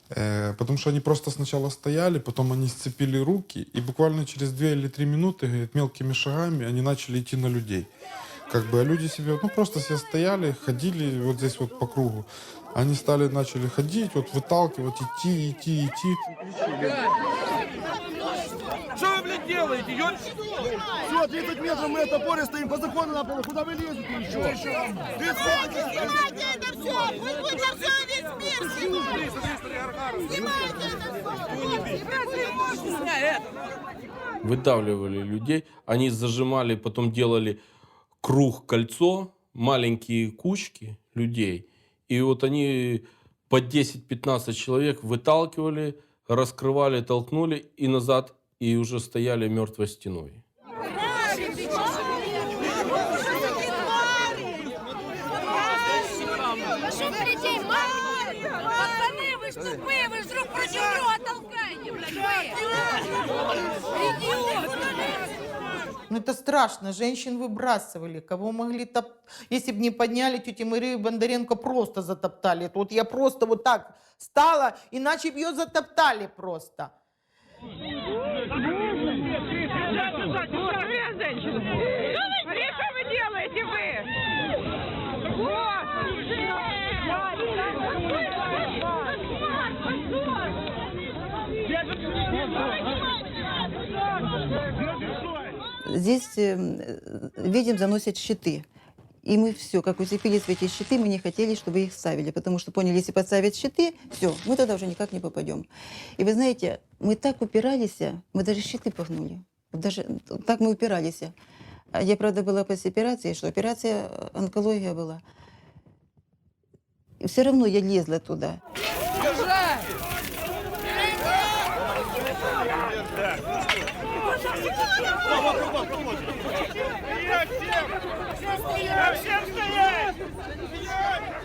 Потому что они просто сначала стояли, потом они сцепили руки, и буквально через 2 или 3 минуты, говорит, мелкими шагами они начали идти на людей. Как бы, а люди себе, ну, просто все стояли, ходили вот здесь вот по кругу. Они начали ходить, вот выталкивать, идти. Что вы, блядь, делаете? Все, 30 метров мы от опоры стоим, по закону например, куда вы лезете еще? Снимайте это все! Мы будем все весь мир снимать! Снимайте это все! Выдавливали людей, они зажимали, потом делали круг, кольцо, маленькие кучки людей. И вот они по 10-15 человек выталкивали, раскрывали, толкнули и назад, и уже стояли мертвой стеной. Пацаны, вы ж тупые, вы ж друг против друга толкаете, блядь! Ну это страшно, женщин выбрасывали, кого могли если бы не подняли, тетю Марию Бондаренко просто затоптали. Это вот я просто вот так стала, иначе бы ее затоптали просто. Что вы делаете, Здесь, видим, заносят щиты. И мы все, как уцепились в эти щиты, мы не хотели, чтобы их ставили, потому что поняли, если подставят щиты, все, мы тогда уже никак не попадем. И вы знаете, мы так упирались, мы даже щиты погнули. Даже так мы упирались. Я, правда, была после операции, что операция онкология была. И все равно я лезла туда.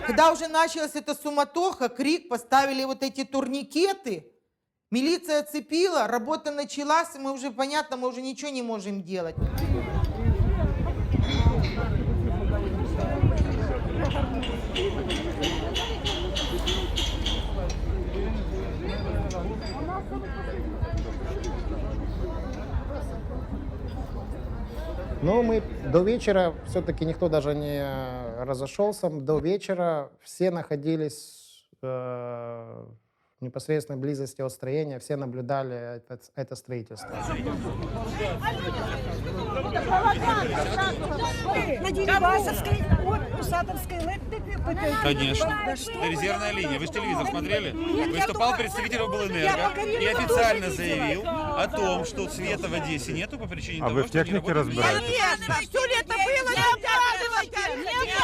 Когда уже началась эта суматоха, крик, поставили вот эти турникеты, милиция оцепила, работа началась, и мы уже, понятно, мы уже ничего не можем делать. Но мы до вечера, все-таки никто даже не разошелся, до вечера все находились в непосредственной близости от строения, все наблюдали это строительство. На Дерибасовской, Усатовской, Конечно. Это резервная линия. Вы же телевизор смотрели? Выступал представитель облэнерго и официально заявил о том, что света в Одессе нету по причине того, что не работает. Конечно, все лето было, не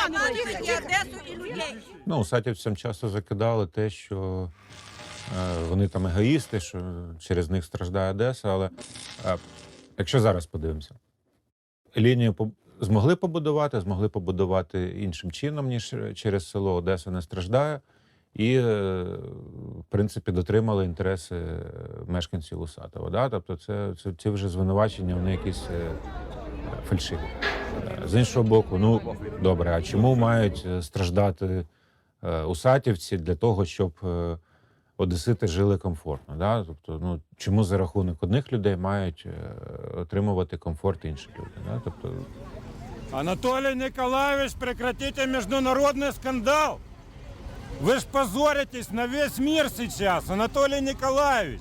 обманывайте Одессу и людей. Ну, усатівцям часто закидали те, що вони там егоїсти, що через них страждає Одеса, але якщо зараз подивимося, лінію змогли побудувати іншим чином, ніж через село. Одеса не страждає. і, в принципі, дотримали інтереси мешканців Усатова. Да? Тобто ці вже звинувачення, вони якісь фальшиві. З іншого боку, ну, добре, а чому мають страждати усатівці для того, щоб одесити жили комфортно? Да? Тобто, ну, чому за рахунок одних людей мають отримувати комфорт інші люди? Да? Тобто... Анатолий Николаевич, прекратите международный скандал! Вы ж позоритесь на весь мир сейчас, Анатолий Николаевич!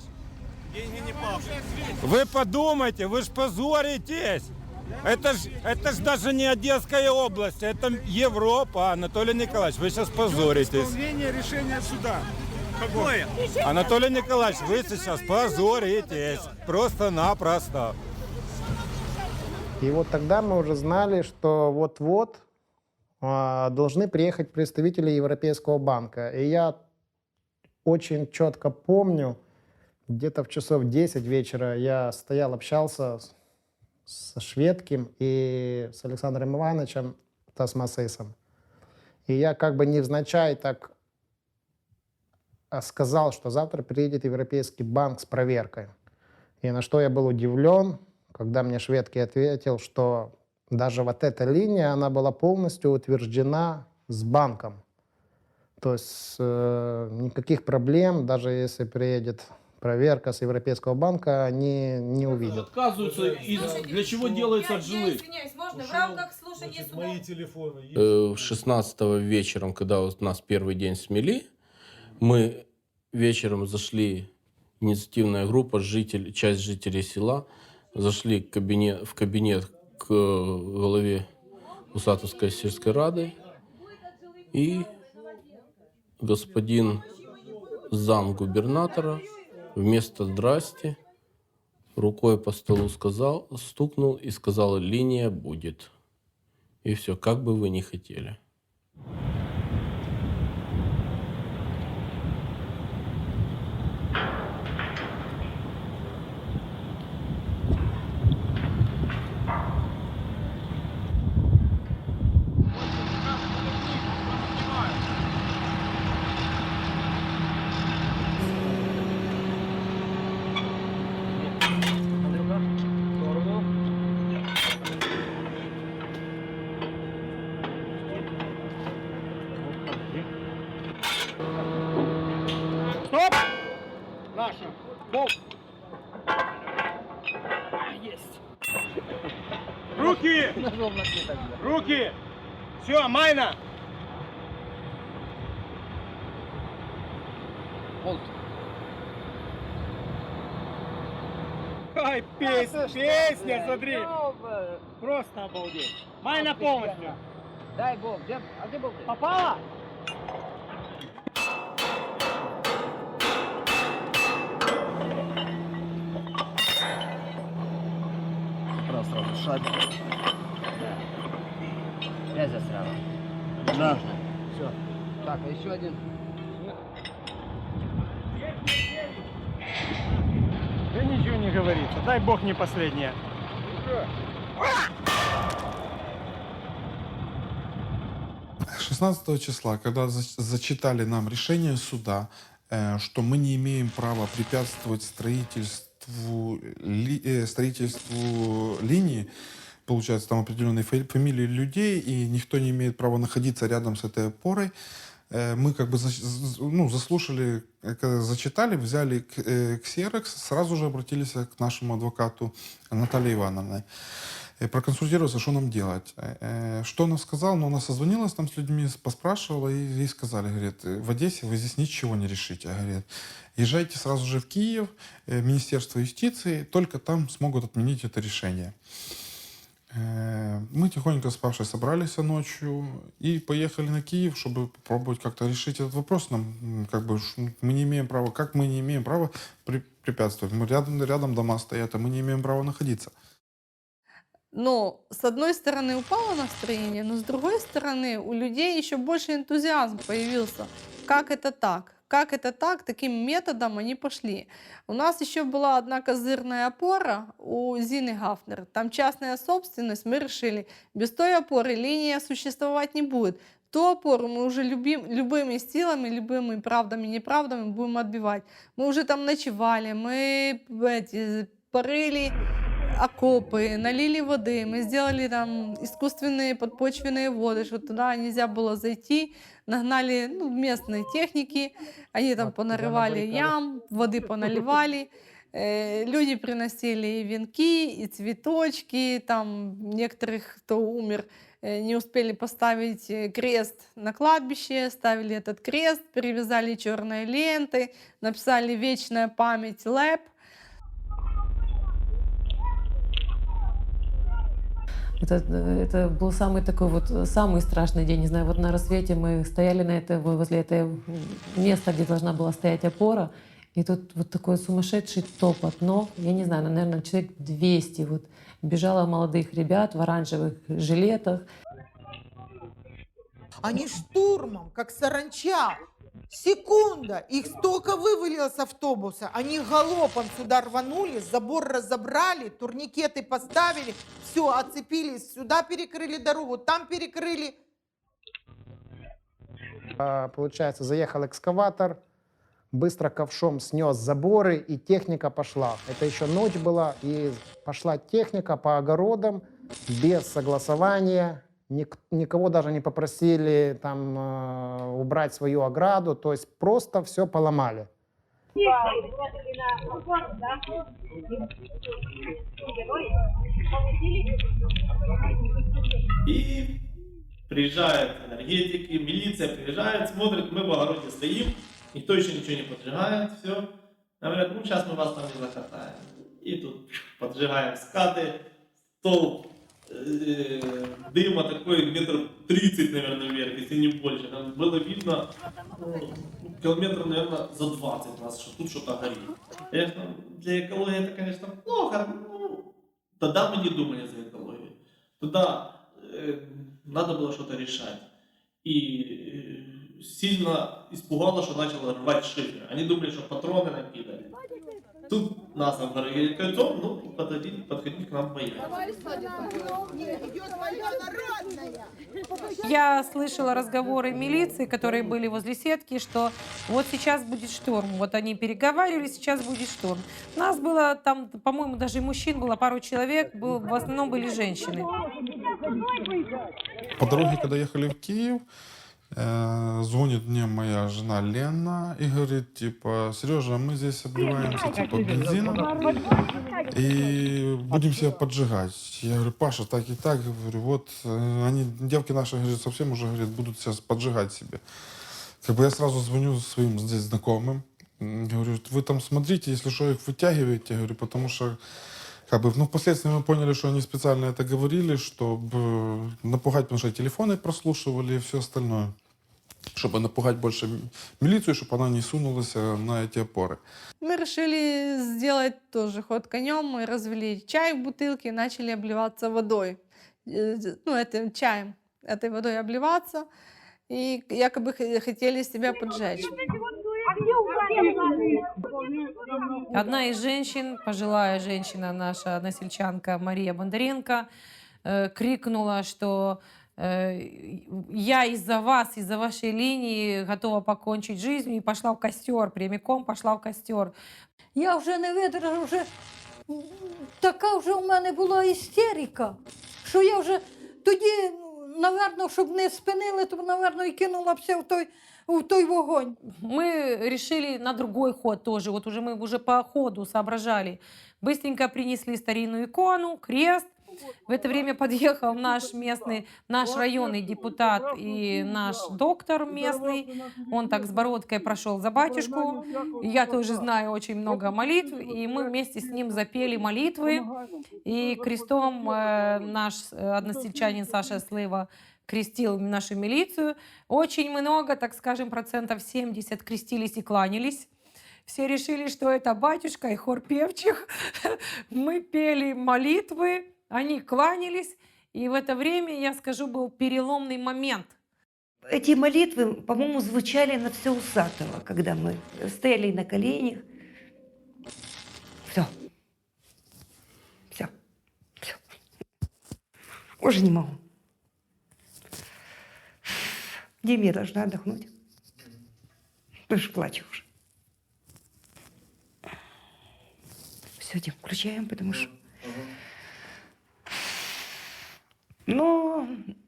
Деньги не пахнут. Вы подумайте, вы ж позоритесь! Это ж даже не Одесская область, это Европа, Анатолий Николаевич, вы сейчас позоритесь. Исполнение решения суда. Какое? Анатолий Николаевич, вы сейчас позоритесь, просто-напросто. И вот тогда мы уже знали, что вот-вот должны приехать представители Европейского банка. И я очень четко помню, где-то в часов 10 вечера я стоял, общался со Шведким и с Александром Ивановичем Тасмасейсом. И я как бы невзначай так сказал, что завтра приедет Европейский банк с проверкой. И на что я был удивлен, когда мне Шведкий ответил, что даже вот эта линия, она была полностью утверждена с банком. То есть никаких проблем, даже если приедет проверка с Европейского банка, они не увидят. Отказываются, для чего делается от жилых? Извиняюсь, можно в рамках слушания суда? Мои телефоны. 16-го вечером, когда вот нас первый день смели, мы вечером зашли, инициативная группа, часть жителей села, зашли в кабинет к главе Усатовской сельской рады, и господин зам губернатора вместо «здрасте» рукой по столу стукнул и сказал: «Линия будет». И все, как бы вы ни хотели. Стоп! Наши. Бог. Есть. Руки! Руки! Все, Майна! Ай, песня, смотри! Просто обалдеть. Майна полностью. Дай Бог. А где был? Попала? Сразу шаг. Я засрал. Да. Все. Так, а еще один. Да ничего не говорится. Дай Бог не последняя. 16 числа, когда зачитали нам решение суда, что мы не имеем права препятствовать строительству линии, получается, там определенные фамилии людей, и никто не имеет права находиться рядом с этой опорой, мы как бы заслушали, когда зачитали, взяли ксерокс, сразу же обратились к нашему адвокату Наталье Ивановне. Проконсультироваться, что нам делать. Что она сказала? Ну, она созвонилась там с людьми, поспрашивала, и ей сказали, говорит, в Одессе вы здесь ничего не решите. Говорит, езжайте сразу же в Киев, Министерство юстиции, только там смогут отменить это решение. Мы тихонько с Пашей собрались ночью и поехали на Киев, чтобы попробовать как-то решить этот вопрос. Нам, как бы, мы не имеем права, как мы не имеем права препятствовать? Мы рядом дома стоят, а мы не имеем права находиться. Но с одной стороны упало настроение, но с другой стороны у людей еще больше энтузиазм появился. Как это так? Как это так? Таким методом они пошли. У нас еще была одна козырная опора у Зины Гафнер. Там частная собственность, мы решили, без той опоры линия существовать не будет. ту опору мы уже любыми силами, любыми правдами, неправдами будем отбивать. Мы уже там ночевали, мы порыли окопы, налили воды, мы сделали там искусственные подпочвенные воды, что туда нельзя было зайти, нагнали местные техники, они там понарывали ям, воды поналивали, люди приносили и венки, и цветочки, там некоторых, кто умер, не успели поставить крест на кладбище, ставили этот крест, перевязали черной лентой, написали «Вечная память ЛЭП». Это был самый такой вот, самый страшный день. Не знаю, вот на рассвете мы стояли возле этого места, где должна была стоять опора, и тут вот такой сумасшедший топот ног. Я не знаю, наверное, человек 200 вот бежало молодых ребят в оранжевых жилетах. Они штурмом, как саранча. Секунда, их столько вывалило с автобуса. Они галопом сюда рванули, забор разобрали, турникеты поставили, все, оцепились, сюда перекрыли дорогу, там перекрыли. Получается, заехал экскаватор, быстро ковшом снес заборы, и техника пошла. Это еще ночь была, и пошла техника по огородам без согласования. Никого даже не попросили там убрать свою ограду, то есть просто все поломали. И приезжают энергетики, милиция приезжает, смотрит, мы в огороде стоим, никто еще ничего не поджигает, все. Говорят, ну сейчас мы вас там не закатаем. И тут поджигаем скаты, столб дыма такой метров 30, наверное, вверх, если не больше. Там было видно километров, наверное, за 20 нас, что тут что-то горит. Конечно, для экологии это, конечно, плохо. Ну, тогда мы не думали за экологию. Тогда надо было что-то решать. И сильно испугало, что начало рвать шифер. Они думали, что патроны накидали. Тут нас обгорели кольцом, ну, подходить к нам боялись. Я слышала разговоры милиции, которые были возле сетки, что вот сейчас будет шторм. Вот они переговаривали, сейчас будет шторм. Нас было там, по-моему, даже и мужчин было пару человек, в основном были женщины. По дороге, когда ехали в Киев, звонит мне моя жена Лена и говорит, типа, Сережа, мы здесь обливаемся, типа, бензином и будем себя поджигать. Я говорю, Паша, так и так, говорю, вот, они, девки наши, говорят, совсем уже, говорят, будут сейчас поджигать себе. Как бы я сразу звоню своим здесь знакомым, говорю, вы там смотрите, если что, их вытягиваете, говорю, потому что как бы, ну, впоследствии мы поняли, что они специально это говорили, чтобы напугать, потому что телефоны прослушивали и все остальное. Чтобы напугать больше милицию, чтобы она не сунулась на эти опоры. Мы решили сделать тоже ход конем. Мы развели чай в бутылке и начали обливаться водой. Ну, этим чаем, этой водой обливаться. И якобы хотели себя поджечь. Одна из женщин, пожилая женщина, наша односельчанка Мария Бондаренко, крикнула, что я из-за вас, из-за вашей линии готова покончить жизнь, и пошла в костер, прямиком пошла в костер. Я вже не видержала, вже така вже у мене була істерика, що я вже тоді, напевно, щоб не спинили, то, напевно, і кинула все в той вогонь. Мы решили на другой ход тоже, вот уже мы уже по ходу соображали. Быстренько принесли старинную икону, крест. В это время подъехал наш районный депутат и наш доктор местный. Он так с бородкой прошел за батюшку. Я тоже знаю очень много молитв. И мы вместе с ним запели молитвы. И крестом наш односельчанин Саша Слыва крестил нашу милицию. Очень много, так скажем, 70% крестились и кланялись. Все решили, что это батюшка и хор певчих. Мы пели молитвы. Они кланялись, и в это время, я скажу, был переломный момент. Эти молитвы, по-моему, звучали на все Усатого, когда мы стояли на коленях. Все. Все. Уже не могу. Дим, я должна отдохнуть. Тоже плачу уже. Все, Дим, включаем, потому что... Но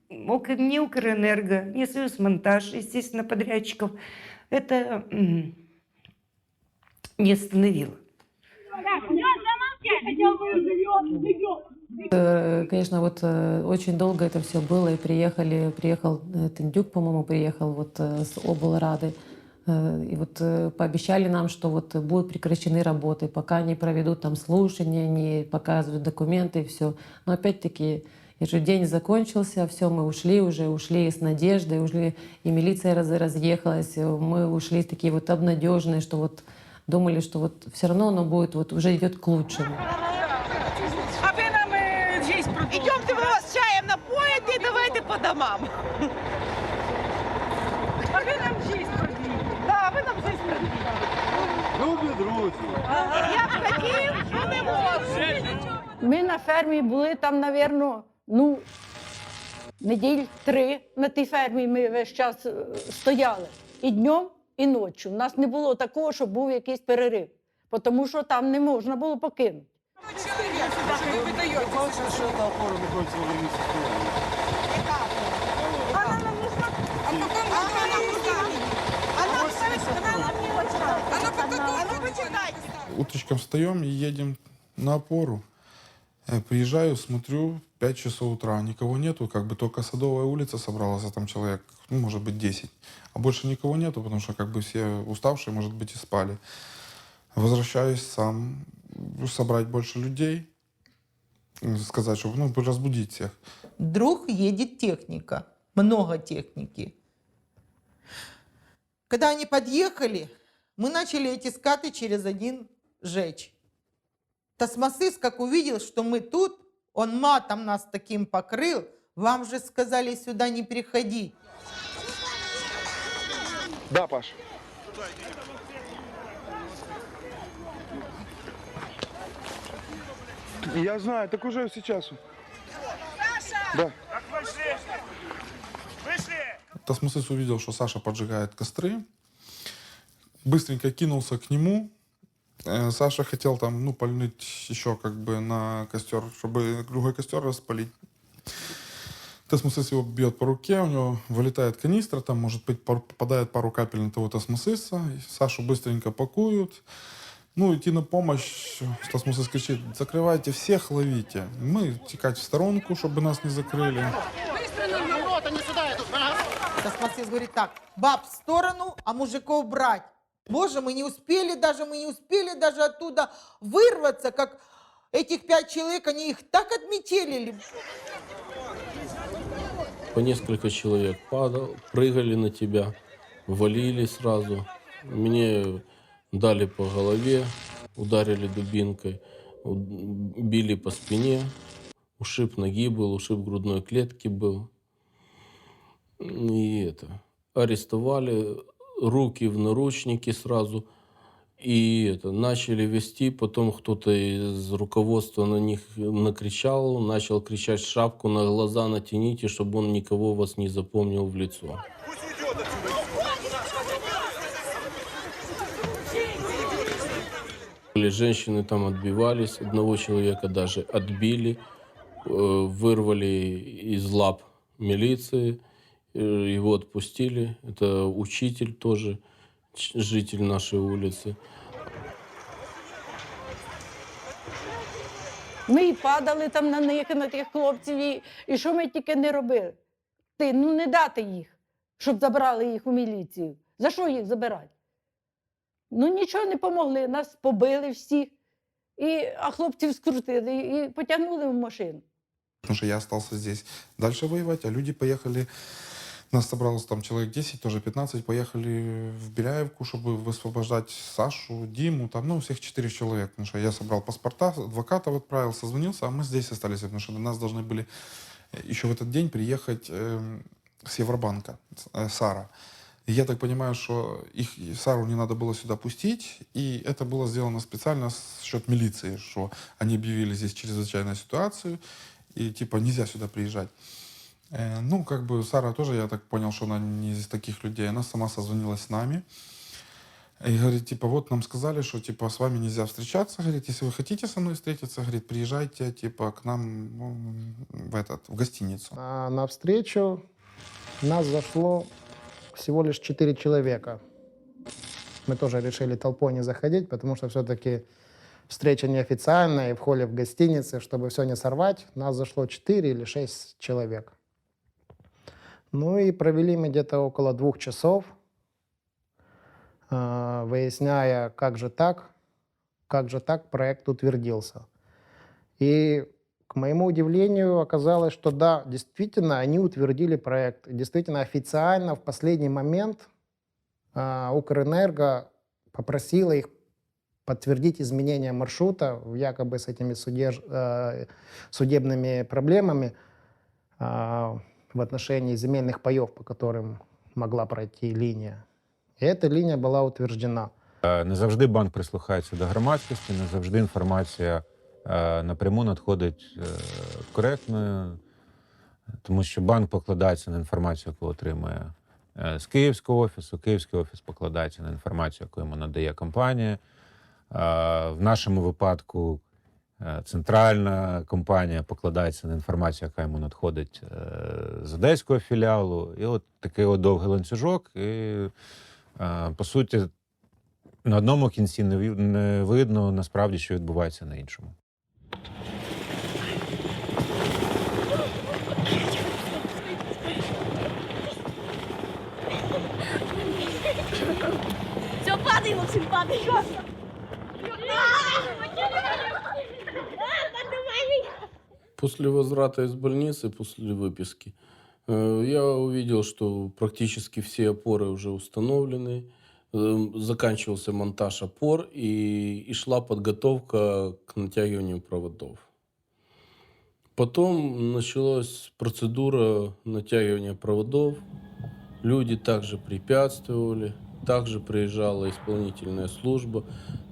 ни Укрэнерго, ни Союзмонтаж, естественно, подрядчиков, это не остановило. Конечно, вот очень долго это все было, и приехал Тендюк, по-моему, приехал вот с облрады, и вот пообещали нам, что вот будут прекращены работы, пока не проведут там слушания, не показывают документы и все. Но опять-таки, день закончился, все, мы ушли с надеждой, ушли, и милиция разъехалась, мы ушли такие вот обнадеженные, что вот думали, что вот все равно оно будет, вот уже идет к лучшему. А вы нам жизнь продолжите. Идемте, мы вас чаем напоите, давайте по домам. А вы нам жизнь продлите. Да, ви нам жизнь продлите. Любі друзі. Я б хотів, що не можу. Ми на фермі були там, напевно, неділь 3 на тій фермі ми весь час стояли. І днем, і ночі. У нас не було такого, щоб був якийсь перерив. Тому що там не можна було покинути. Ви видаєте. Бачите, що та опора знаходиться в аварійній ситуації. Она нам нужна. А потом она нам нужна. Она почитайте. Утречком встаем и едем на опору. Приезжаю, смотрю, 5 часов утра, никого нету, как бы только Садовая улица собралась, а там человек, может быть, 10. А больше никого нету, потому что как бы все уставшие, может быть, и спали. Возвращаюсь сам, собрать больше людей, сказать, чтобы разбудить всех. Вдруг едет техника, много техники. Когда они подъехали, мы начали эти скаты через один жечь. Тасмасыс, как увидел, что мы тут, он матом нас таким покрыл, вам же сказали сюда не переходить. Да, Паш. Я знаю, так уже сейчас. Да. Тасмасыс увидел, что Саша поджигает костры, быстренько кинулся к нему. Саша хотел там, пальнуть еще как бы на костер, чтобы другой костер распалить. Тасмасыс его бьет по руке, у него вылетает канистра, там, может быть, попадает пару капель на того Тасмасыса. Сашу быстренько пакуют. Идти на помощь. Тасмасыс кричит: закрывайте всех, ловите. Мы текать в сторонку, чтобы нас не закрыли. Тасмасыс говорит так: баб в сторону, а мужиков брать. Боже, мы не успели даже оттуда вырваться, как этих 5 человек, они их так отметелили. По несколько человек прыгали на тебя, валили сразу. Мне дали по голове, ударили дубинкой, били по спине, ушиб ноги был, ушиб грудной клетки был. И арестовали, руки в наручники сразу. И начали вести, потом кто-то из руководства на них накричал, начал кричать: шапку на глаза натяните, чтобы он никого вас не запомнил в лицо. Женщины там отбивались, одного человека даже отбили, вырвали из лап милиции, его отпустили. Это учитель тоже, житель нашей улицы. Ми і падали там на них, на тих хлопців, і що ми тільки не робили. Не дати їх, щоб забрали їх у міліцію. За що їх забирати? Нічого не помогли, нас побили всіх, а хлопців скрутили і потягнули в машину. Потому что я остался здесь дальше воевать, а люди поехали, нас собралось там человек 10, тоже 15, поехали в Беляевку, чтобы высвобождать Сашу, Диму, там, всех 4 человек. Потому что я собрал паспорта, адвокатов отправил, созвонился, а мы здесь остались, потому что до нас должны были еще в этот день приехать с Евробанка, Сара. И я так понимаю, что Сару не надо было сюда пустить, и это было сделано специально с счет милиции, что они объявили здесь чрезвычайную ситуацию, и нельзя сюда приезжать. Ну, как бы Сара тоже, я так понял, что она не из таких людей. Она сама созвонилась с нами. И говорит, типа, вот нам сказали, что, типа, с вами нельзя встречаться. Говорит, если вы хотите со мной встретиться, говорит, приезжайте, типа, к нам в гостиницу. На встречу нас зашло всего лишь 4 человека. Мы тоже решили толпой не заходить, потому что все-таки встреча неофициальная, и в холле в гостинице, чтобы все не сорвать, нас зашло 4 или 6 человек. Ну и провели мы где-то около 2 часов, выясняя, как же так проект утвердился. И, к моему удивлению, оказалось, что да, действительно, они утвердили проект. Действительно, официально в последний момент Укрэнерго попросила их подтвердить изменение маршрута якобы с этими судебными проблемами в отношении земельных паев, по которым могла пройти линия. І ця лінія була утверджена. Не завжди банк прислухається до громадськості, не завжди інформація напряму надходить коректною, тому що банк покладається на інформацію, яку отримує з Київського офісу. Київський офіс покладається на інформацію, яку йому надає компанія. В нашому випадку центральна компанія покладається на інформацію, яка йому надходить з одеського філіалу. І от такий от довгий ланцюжок. І, по суті, на одному кінці не видно насправді, що відбувається на іншому. Все, падай, Максим, падай. После возврата из больницы, после выписки, я увидел, что практически все опоры уже установлены. Заканчивался монтаж опор и шла подготовка к натягиванию проводов. Потом началась процедура натягивания проводов. Люди также препятствовали, также приезжала исполнительная служба,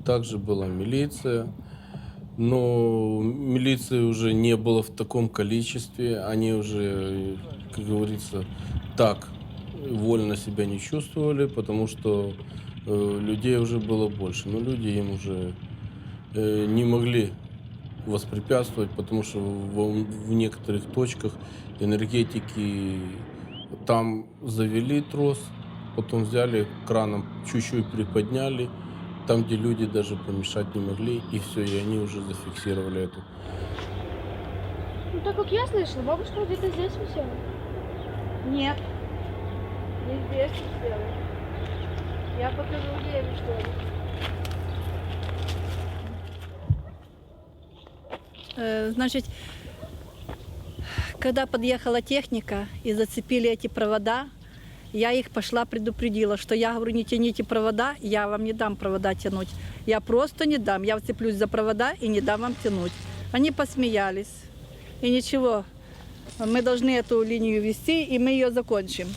также была милиция. Но милиции уже не было в таком количестве, они уже, как говорится, так вольно себя не чувствовали, потому что людей уже было больше. Но люди им уже не могли воспрепятствовать, потому что в некоторых точках энергетики там завели трос, потом взяли краном, чуть-чуть приподняли, там, где люди даже помешать не могли, и все, и они уже зафиксировали эту. Ну, так как я слышала, бабушка где-то здесь висела. Нет, Не здесь висела. Я покажу, где я висела. Значит, когда подъехала техника и зацепили эти провода, я их пошла предупредила, что я говорю, не тяните провода, я вам не дам провода тянуть. Я просто не дам, я вцеплюсь за провода и не дам вам тянуть. Они посмеялись. И ничего, мы должны эту линию вести, и мы ее закончим.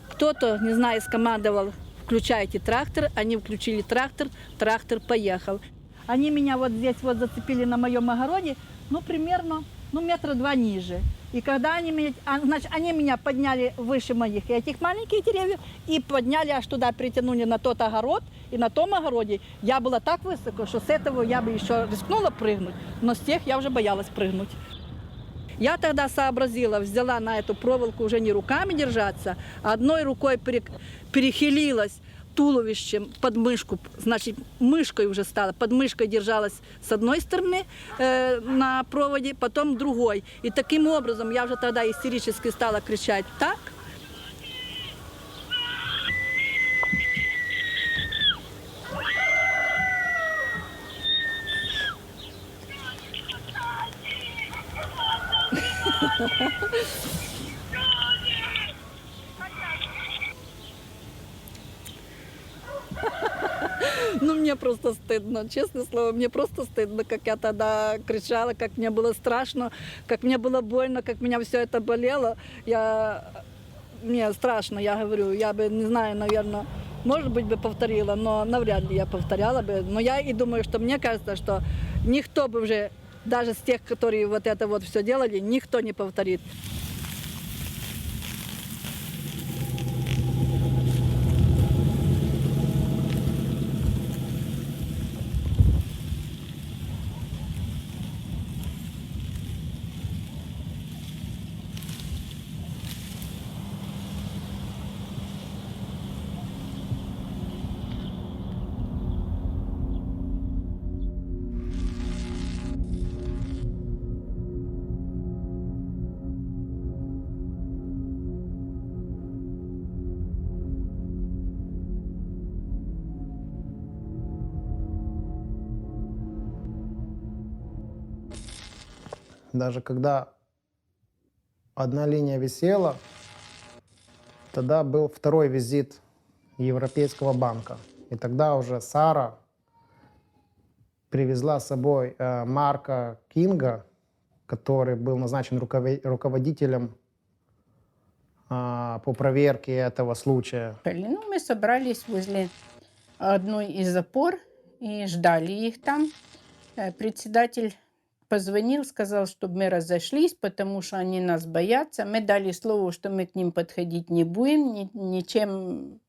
Кто-то, не знаю, скомандовал, включайте трактор, они включили трактор, трактор поехал. Они меня вот здесь вот зацепили на моем огороде, ну, примерно, метра 2 ниже. И когда они меня подняли выше моих этих маленьких деревьев и подняли аж туда, притянули на тот огород, и на том огороде я была так высоко, что с этого я бы еще рискнула прыгнуть, но с тех я уже боялась прыгнуть. Я тогда сообразила, взяла на эту проволоку уже не руками держаться, а одной рукой перехилилась туловищем под мышку, значит, мышкой уже стала, под мышкой держалась с одной стороны на проводе, потом другой. И таким образом я уже тогда истерически стала кричать так. Ну, мне просто стыдно, честное слово, мне просто стыдно, как я тогда кричала, как мне было страшно, как мне было больно, как меня все это болело. Мне страшно, я говорю, я бы, не знаю, наверное, может быть, бы повторила, но навряд ли я повторяла бы. Но я и думаю, что мне кажется, что никто бы уже, даже с тех, которые вот это вот все делали, никто не повторит. Даже когда одна линия висела, тогда был второй визит Европейского банка. И тогда уже Сара привезла с собой Марка Кинга, который был назначен руководителем по проверке этого случая. Ну, мы собрались возле одной из опор и ждали их там. Председатель позвонил, сказал, чтобы мы разошлись, потому что они нас боятся. Мы дали слово, что мы к ним подходить не будем, ничем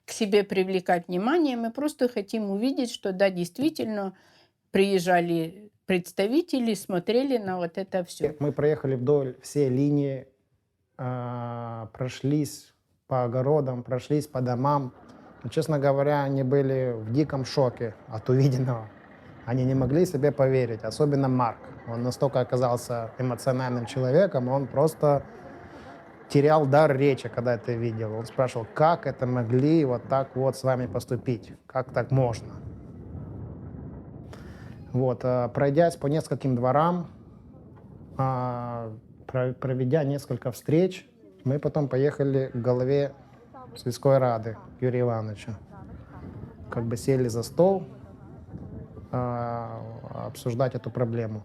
к себе привлекать внимание. Мы просто хотим увидеть, что да, действительно приезжали представители, смотрели на вот это все. Мы проехали вдоль всей линии, прошлись по огородам, прошлись по домам. Но, честно говоря, они были в диком шоке от увиденного. Они не могли себе поверить, особенно Марк. Он настолько оказался эмоциональным человеком, он просто терял дар речи, когда это видел. Он спрашивал, как это могли вот так вот с вами поступить, как так можно. Вот, пройдясь по нескольким дворам, проведя несколько встреч, мы потом поехали к главе сельской рады Юрию Ивановичу. Как бы сели за стол, обсуждать эту проблему.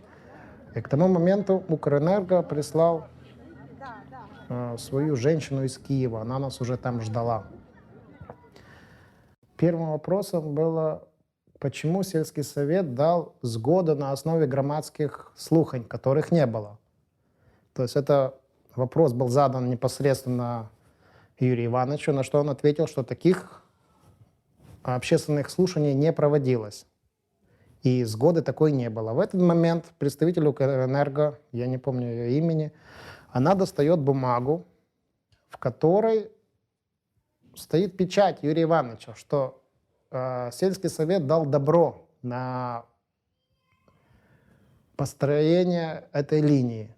И к тому моменту Укрэнерго прислал свою женщину из Киева. Она нас уже там ждала. Первым вопросом было, почему сельский совет дал сгоду на основе громадских слухань, которых не было. То есть это вопрос был задан непосредственно Юрию Ивановичу, на что он ответил, что таких общественных слушаний не проводилось. И сгоды такой не было. В этот момент представитель Укрэнерго, я не помню ее имени, она достает бумагу, в которой стоит печать Юрия Ивановича, что сельский совет дал добро на построение этой линии.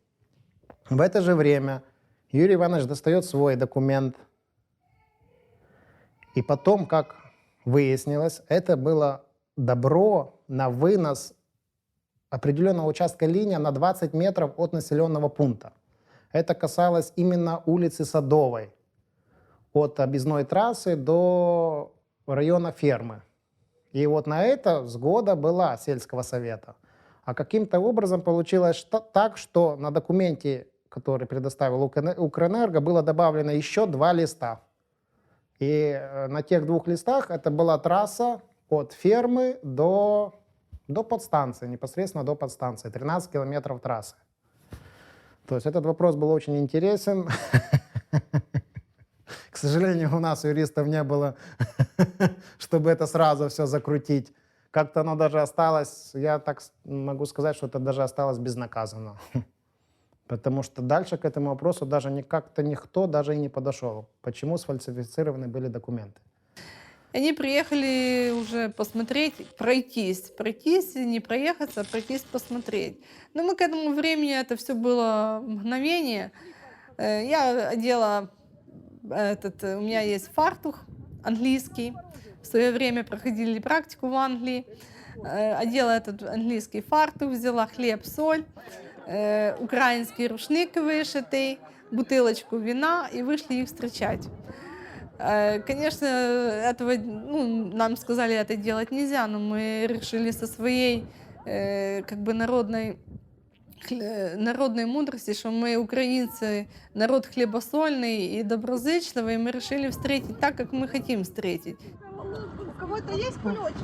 В это же время Юрий Иванович достает свой документ. И потом, как выяснилось, это было добро на вынос определенного участка линии на 20 метров от населенного пункта. Это касалось именно улицы Садовой, от объездной трассы до района фермы. И вот на это сгода была сельского совета. А каким-то образом получилось так, что на документе, который предоставил Укрэнерго, было добавлено еще 2 листа. И на тех 2 листах это была трасса от фермы до подстанции, непосредственно до подстанции, 13 километров трассы. То есть этот вопрос был очень интересен. К сожалению, у нас юристов не было, чтобы это сразу все закрутить. Как-то оно даже осталось, я так могу сказать, что это даже осталось безнаказанно. Потому что дальше к этому вопросу даже как-то никто даже и не подошел. Почему сфальсифицированы были документы? Они приехали уже посмотреть, пройтись, не проехаться, а пройтись, посмотреть. Но мы к этому времени, это все было мгновение. Я одела у меня есть фартух английский. В свое время проходили практику в Англии. Одела этот английский фартух, взяла хлеб, соль, украинский рушник вышитый, бутылочку вина и вышли их встречать. Конечно, этого, нам сказали, это делать нельзя, но мы решили со своей народной мудрости, что мы, украинцы, народ хлебосольный и доброзычливый, и мы решили встретить так, как мы хотим встретить. У кого-то есть ключик?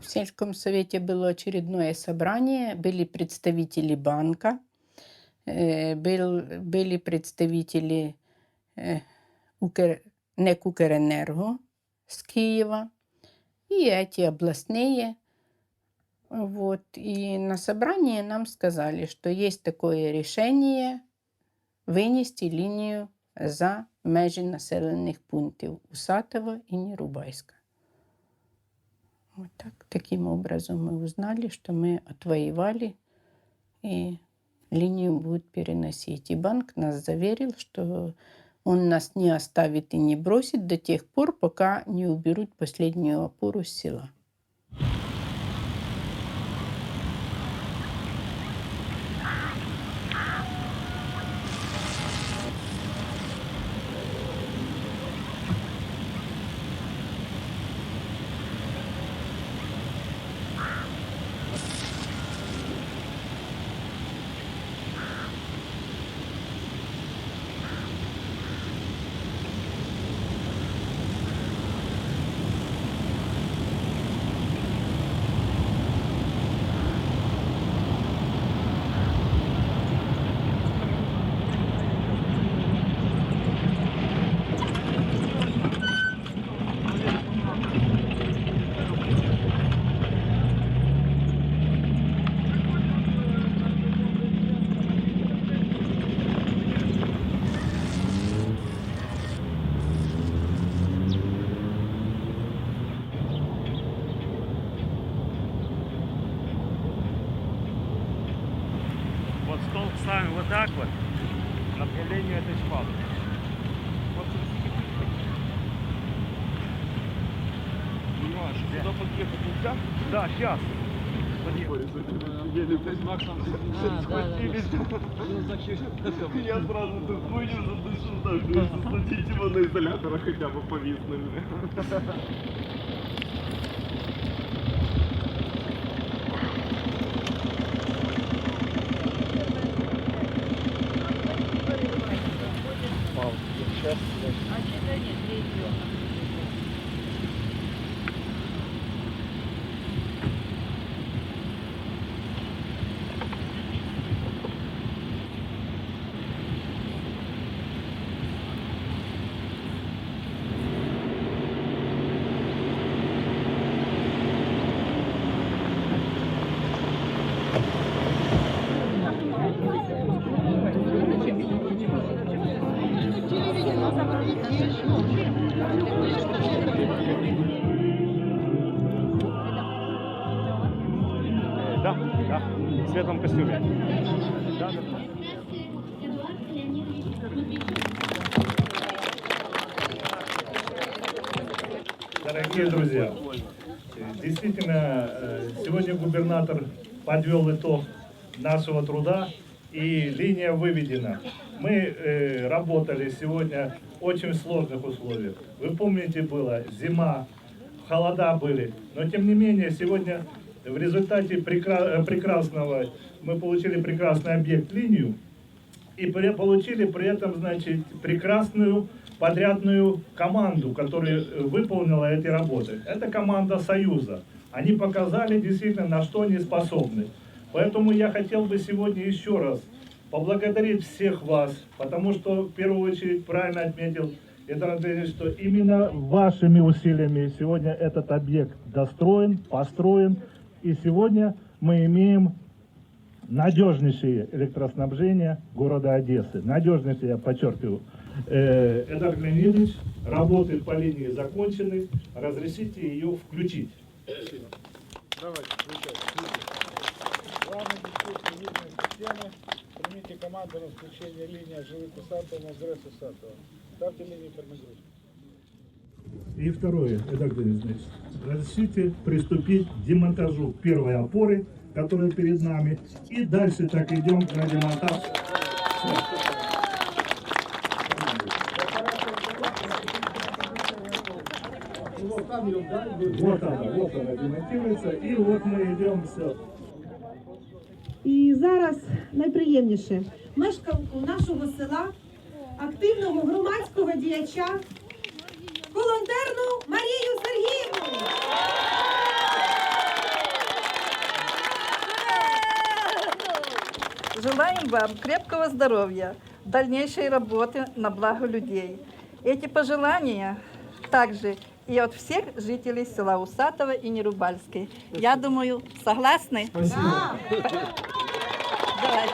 В сельском совете было очередное собрание, были представители банка, были представители НЭК Укрэнерго с Киева и эти областные. Вот. И на собрании нам сказали, что есть такое решение вынести линию за межі населених пунктів Усатого и Нерубайска. Вот так. Таким образом мы узнали, что мы отвоевали и линию будут переносить. И банк нас заверил, что он нас не оставит и не бросит до тех пор, пока не уберут последнюю опору с села. столб ставим вот так вот, направлению этой шпалы. Сюда подъехать нельзя? Да, сейчас. Я сразу тут хуйню задышу, засадить его на изолятора хотя бы повиснуть. Да, да, в светлом костюме. Да, да. Дорогие друзья, действительно, сегодня губернатор подвел итог нашего труда, и линия выведена. Мы работали сегодня в очень сложных условиях. Вы помните, была зима, холода были, но тем не менее сегодня в результате прекрасного мы получили прекрасный объект, линию, и получили при этом, значит, прекрасную подрядную команду, которая выполнила эти работы. Это команда Союза. Они показали действительно, на что они способны. Поэтому я хотел бы сегодня еще раз поблагодарить всех вас, потому что в первую очередь правильно отметил Эдуард Андреевич, что именно вашими усилиями сегодня этот объект достроен, построен, и сегодня мы имеем надежнейшее электроснабжение города Одессы. Надежнейшее, я подчеркиваю. Эдуард Леонидович, работы по линии закончены. Разрешите ее включить. Давайте, включайте. Главный диспетчер линии системы. Примите команду на включение линии от жилых Усатого на ГРЭС Усатого. Ставьте линию перенагрузки. И второе, Эдуард Леонидович, разрешите приступить к демонтажу первой опоры, которая перед нами, и дальше так идем на демонтаж. Вот она демонтируется, и вот мы идем, все. І зараз найприємніше. Мешканку нашого села, активного громадського діяча, волонтерну Марію Сергіївну. Желаем вам крепкого здоровья, дальнейшей работы на благо людей. Эти пожелания также и от всех жителей села Усатого и Нерубальской. Я думаю, согласны? Спасибо. Давайте.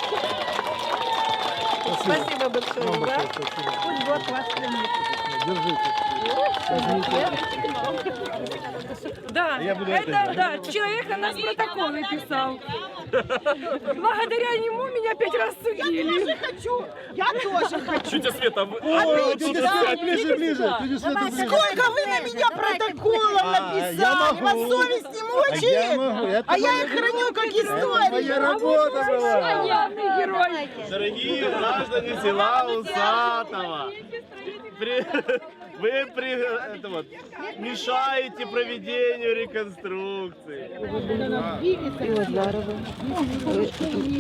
Спасибо большое. Да? Пусть Бог вас хранит. Да, это да, человек на нас протоколы писал. Благодаря нему меня 5 раз судили. Я тоже хочу. Тетя Света, ближе. Сколько вы на меня протоколов написали? Вас совесть не мучает? А я их храню как историю. Моя работа была. Понятный герой. Дорогие граждане села Усатого, вы мешаете проведению реконструкции. Его здорово.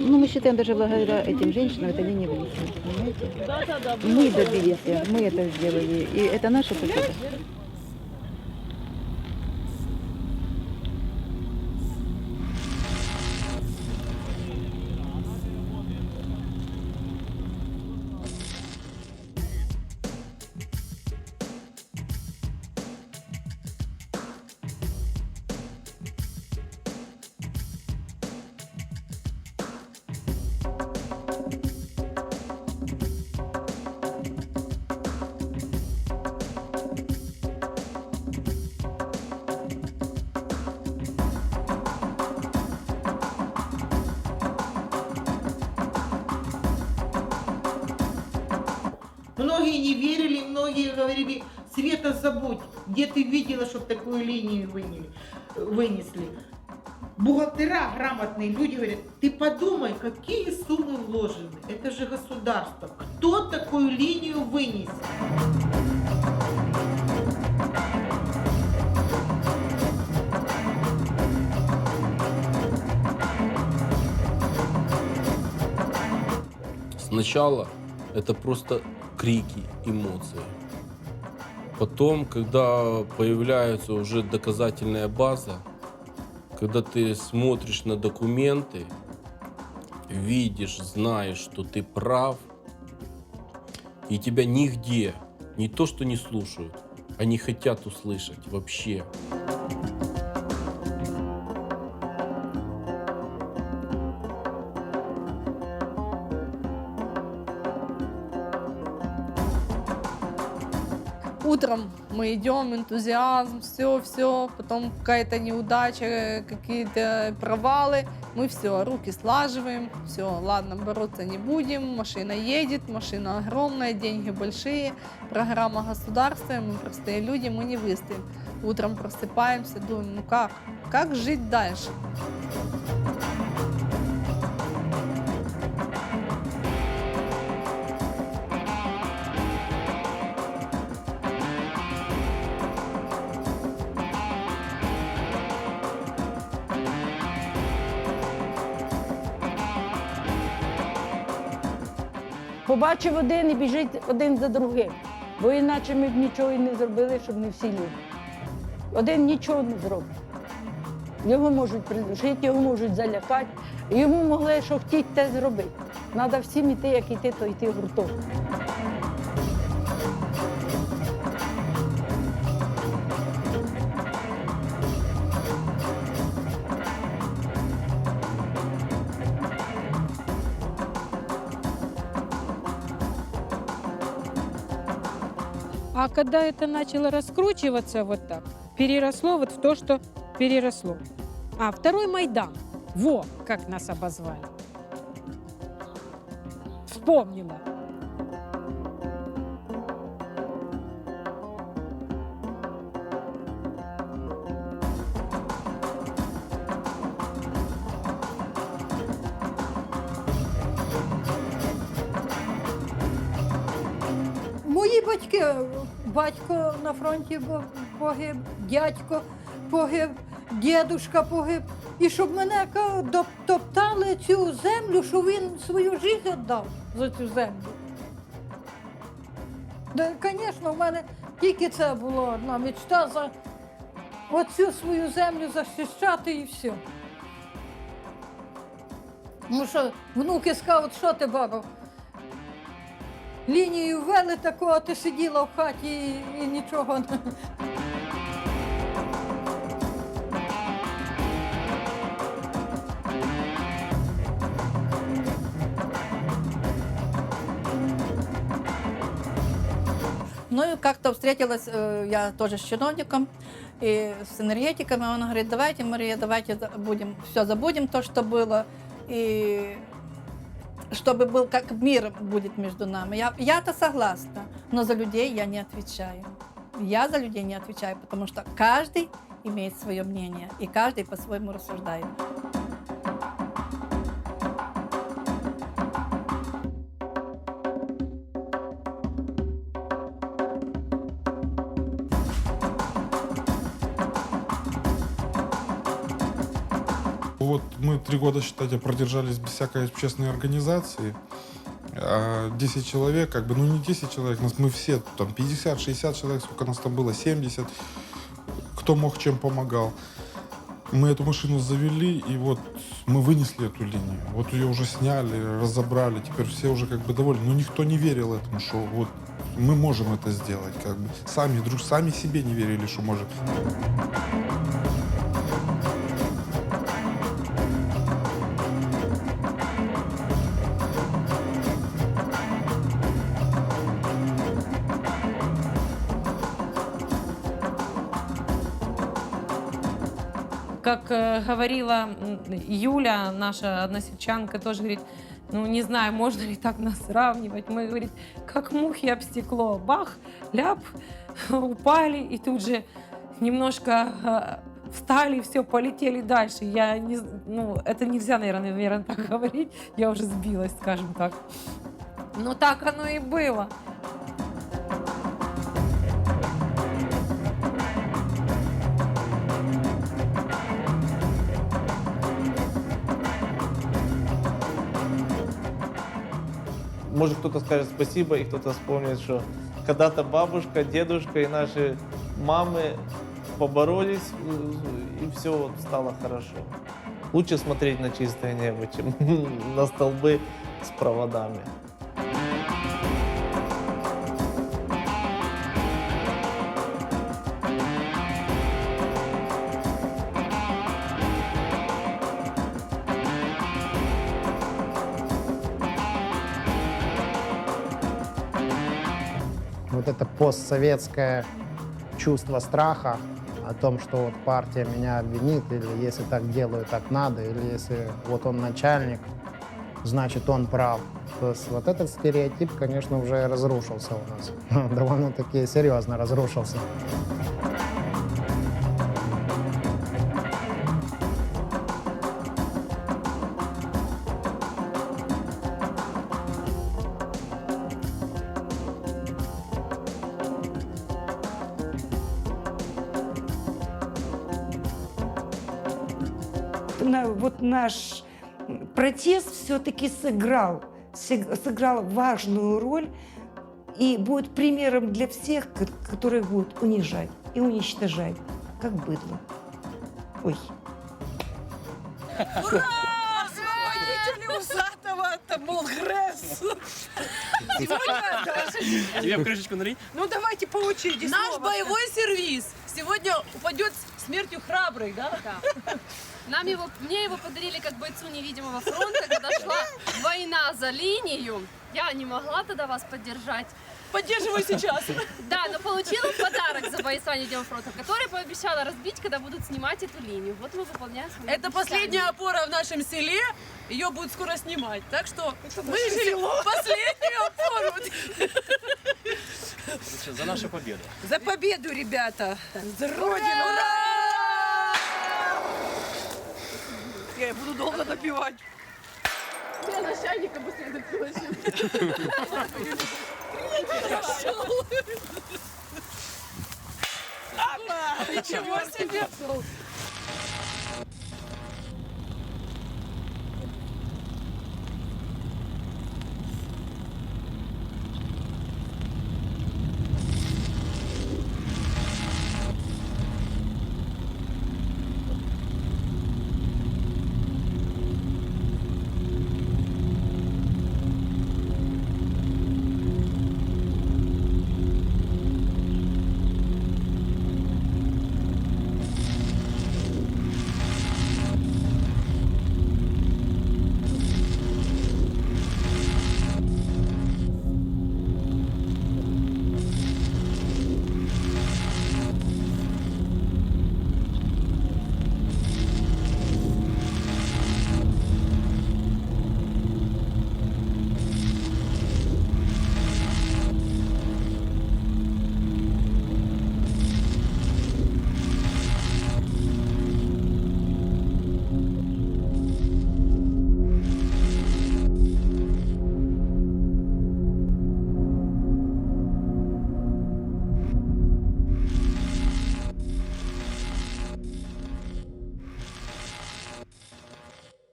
Ну, мы считаем, даже благодаря этим женщинам эта линия вылетела, понимаете? Мы добились, мы это сделали, и это наша победа. многие не верили, многие говорили, Света, забудь, где ты видела, чтобы такую линию вынесли. Бухгалтера, грамотные люди говорят, ты подумай, какие суммы вложены, это же государство, кто такую линию вынесет? Сначала это просто крики, эмоции. Потом, когда появляется уже доказательная база, когда ты смотришь на документы, видишь, знаешь, что ты прав, и тебя нигде, не то что не слушают, а не хотят услышать вообще. Утром мы идем, энтузиазм, все, потом какая-то неудача, какие-то провалы. Мы все, руки слаживаем, все, ладно, бороться не будем, машина едет, машина огромная, деньги большие, программа государства, мы простые люди, мы не выстоим. Утром просыпаемся, думаем, ну как жить дальше? Побачив один і біжить один за другим. Бо іначе ми б нічого і не зробили, щоб не всі люди. Один нічого не зробить. Його можуть придушити, його можуть залякати. Йому могли, що хотіть, те зробити. Треба всім йти, як йти, то йти гуртом. А когда это начало раскручиваться вот так, переросло вот в то, что переросло. А второй Майдан. Во, как нас обозвали. Вспомнила. Мої батьки, батько на фронті погиб, дядько погиб, дідушка погиб. І щоб мене топтали цю землю, що він свою життя віддав за цю землю. Звісно, в мене тільки це було одна мечта за оцю свою землю захищати і все. Ну що, внуки скажуть, що ти, баба? Лінію ввели такого, ти сиділа в хаті і нічого не. Ну и как-то встретилась я тоже с чиновником и с энергетиками. Он говорит, давайте, Мария, давайте будем, все забудем то, что было. И чтобы был как мир будет между нами. Я-то согласна, но за людей я не отвечаю. Я за людей не отвечаю, потому что каждый имеет свое мнение, и каждый по-своему рассуждает. Вот мы 3 года, считайте, продержались без всякой общественной организации. 10 человек, как бы, ну не 10 человек, мы все, там 50-60 человек, сколько нас там было, 70, кто мог, чем помогал. Мы эту машину завели, и вот мы вынесли эту линию. Вот ее уже сняли, разобрали, теперь все уже как бы довольны. Но никто не верил этому, что вот мы можем это сделать, как бы. Сами себе не верили, что можем. Как говорила Юля, наша односельчанка, тоже говорит, Ну, не знаю, можно ли так нас сравнивать. Мы, говорит, как мухи об стекло. Бах, ляп, упали, и тут же немножко встали, все, полетели дальше. Я не, ну, это нельзя, наверное, так говорить. Я уже сбилась, скажем так. Но так оно и было. Может, кто-то скажет спасибо, и кто-то вспомнит, что когда-то бабушка, дедушка и наши мамы поборолись, и все вот стало хорошо. Лучше смотреть на чистое небо, чем на столбы с проводами. Вот это постсоветское чувство страха о том, что вот партия меня обвинит, или если так делаю, так надо, или если вот он начальник, значит он прав. То есть вот этот стереотип, конечно, уже разрушился у нас. Довольно-таки серьезно разрушился. Вот наш протест все-таки сыграл важную роль и будет примером для всех, которые будут унижать и уничтожать, как быдло. Ой. Ура! Освободители Усатого, это был Гресс. Тебе в крышечку налить? Ну давайте по очереди. Наш боевой сервис сегодня упадет смертью храбрых, да? Да. Мне его подарили как бойцу невидимого фронта, когда шла война за линию. Я не могла тогда вас поддержать. Поддерживаю сейчас. Да, но получила подарок за бойца невидимого фронта, который пообещала разбить, когда будут снимать эту линию. Вот мы выполняем свою Это последняя опора в нашем селе. Ее будут скоро снимать. Так что мы решили последнюю опору. За нашу победу. За победу, ребята. За Родину. Ура! Я буду долго напевать. Я на чайника быстрее допила, чем... Ничего себе!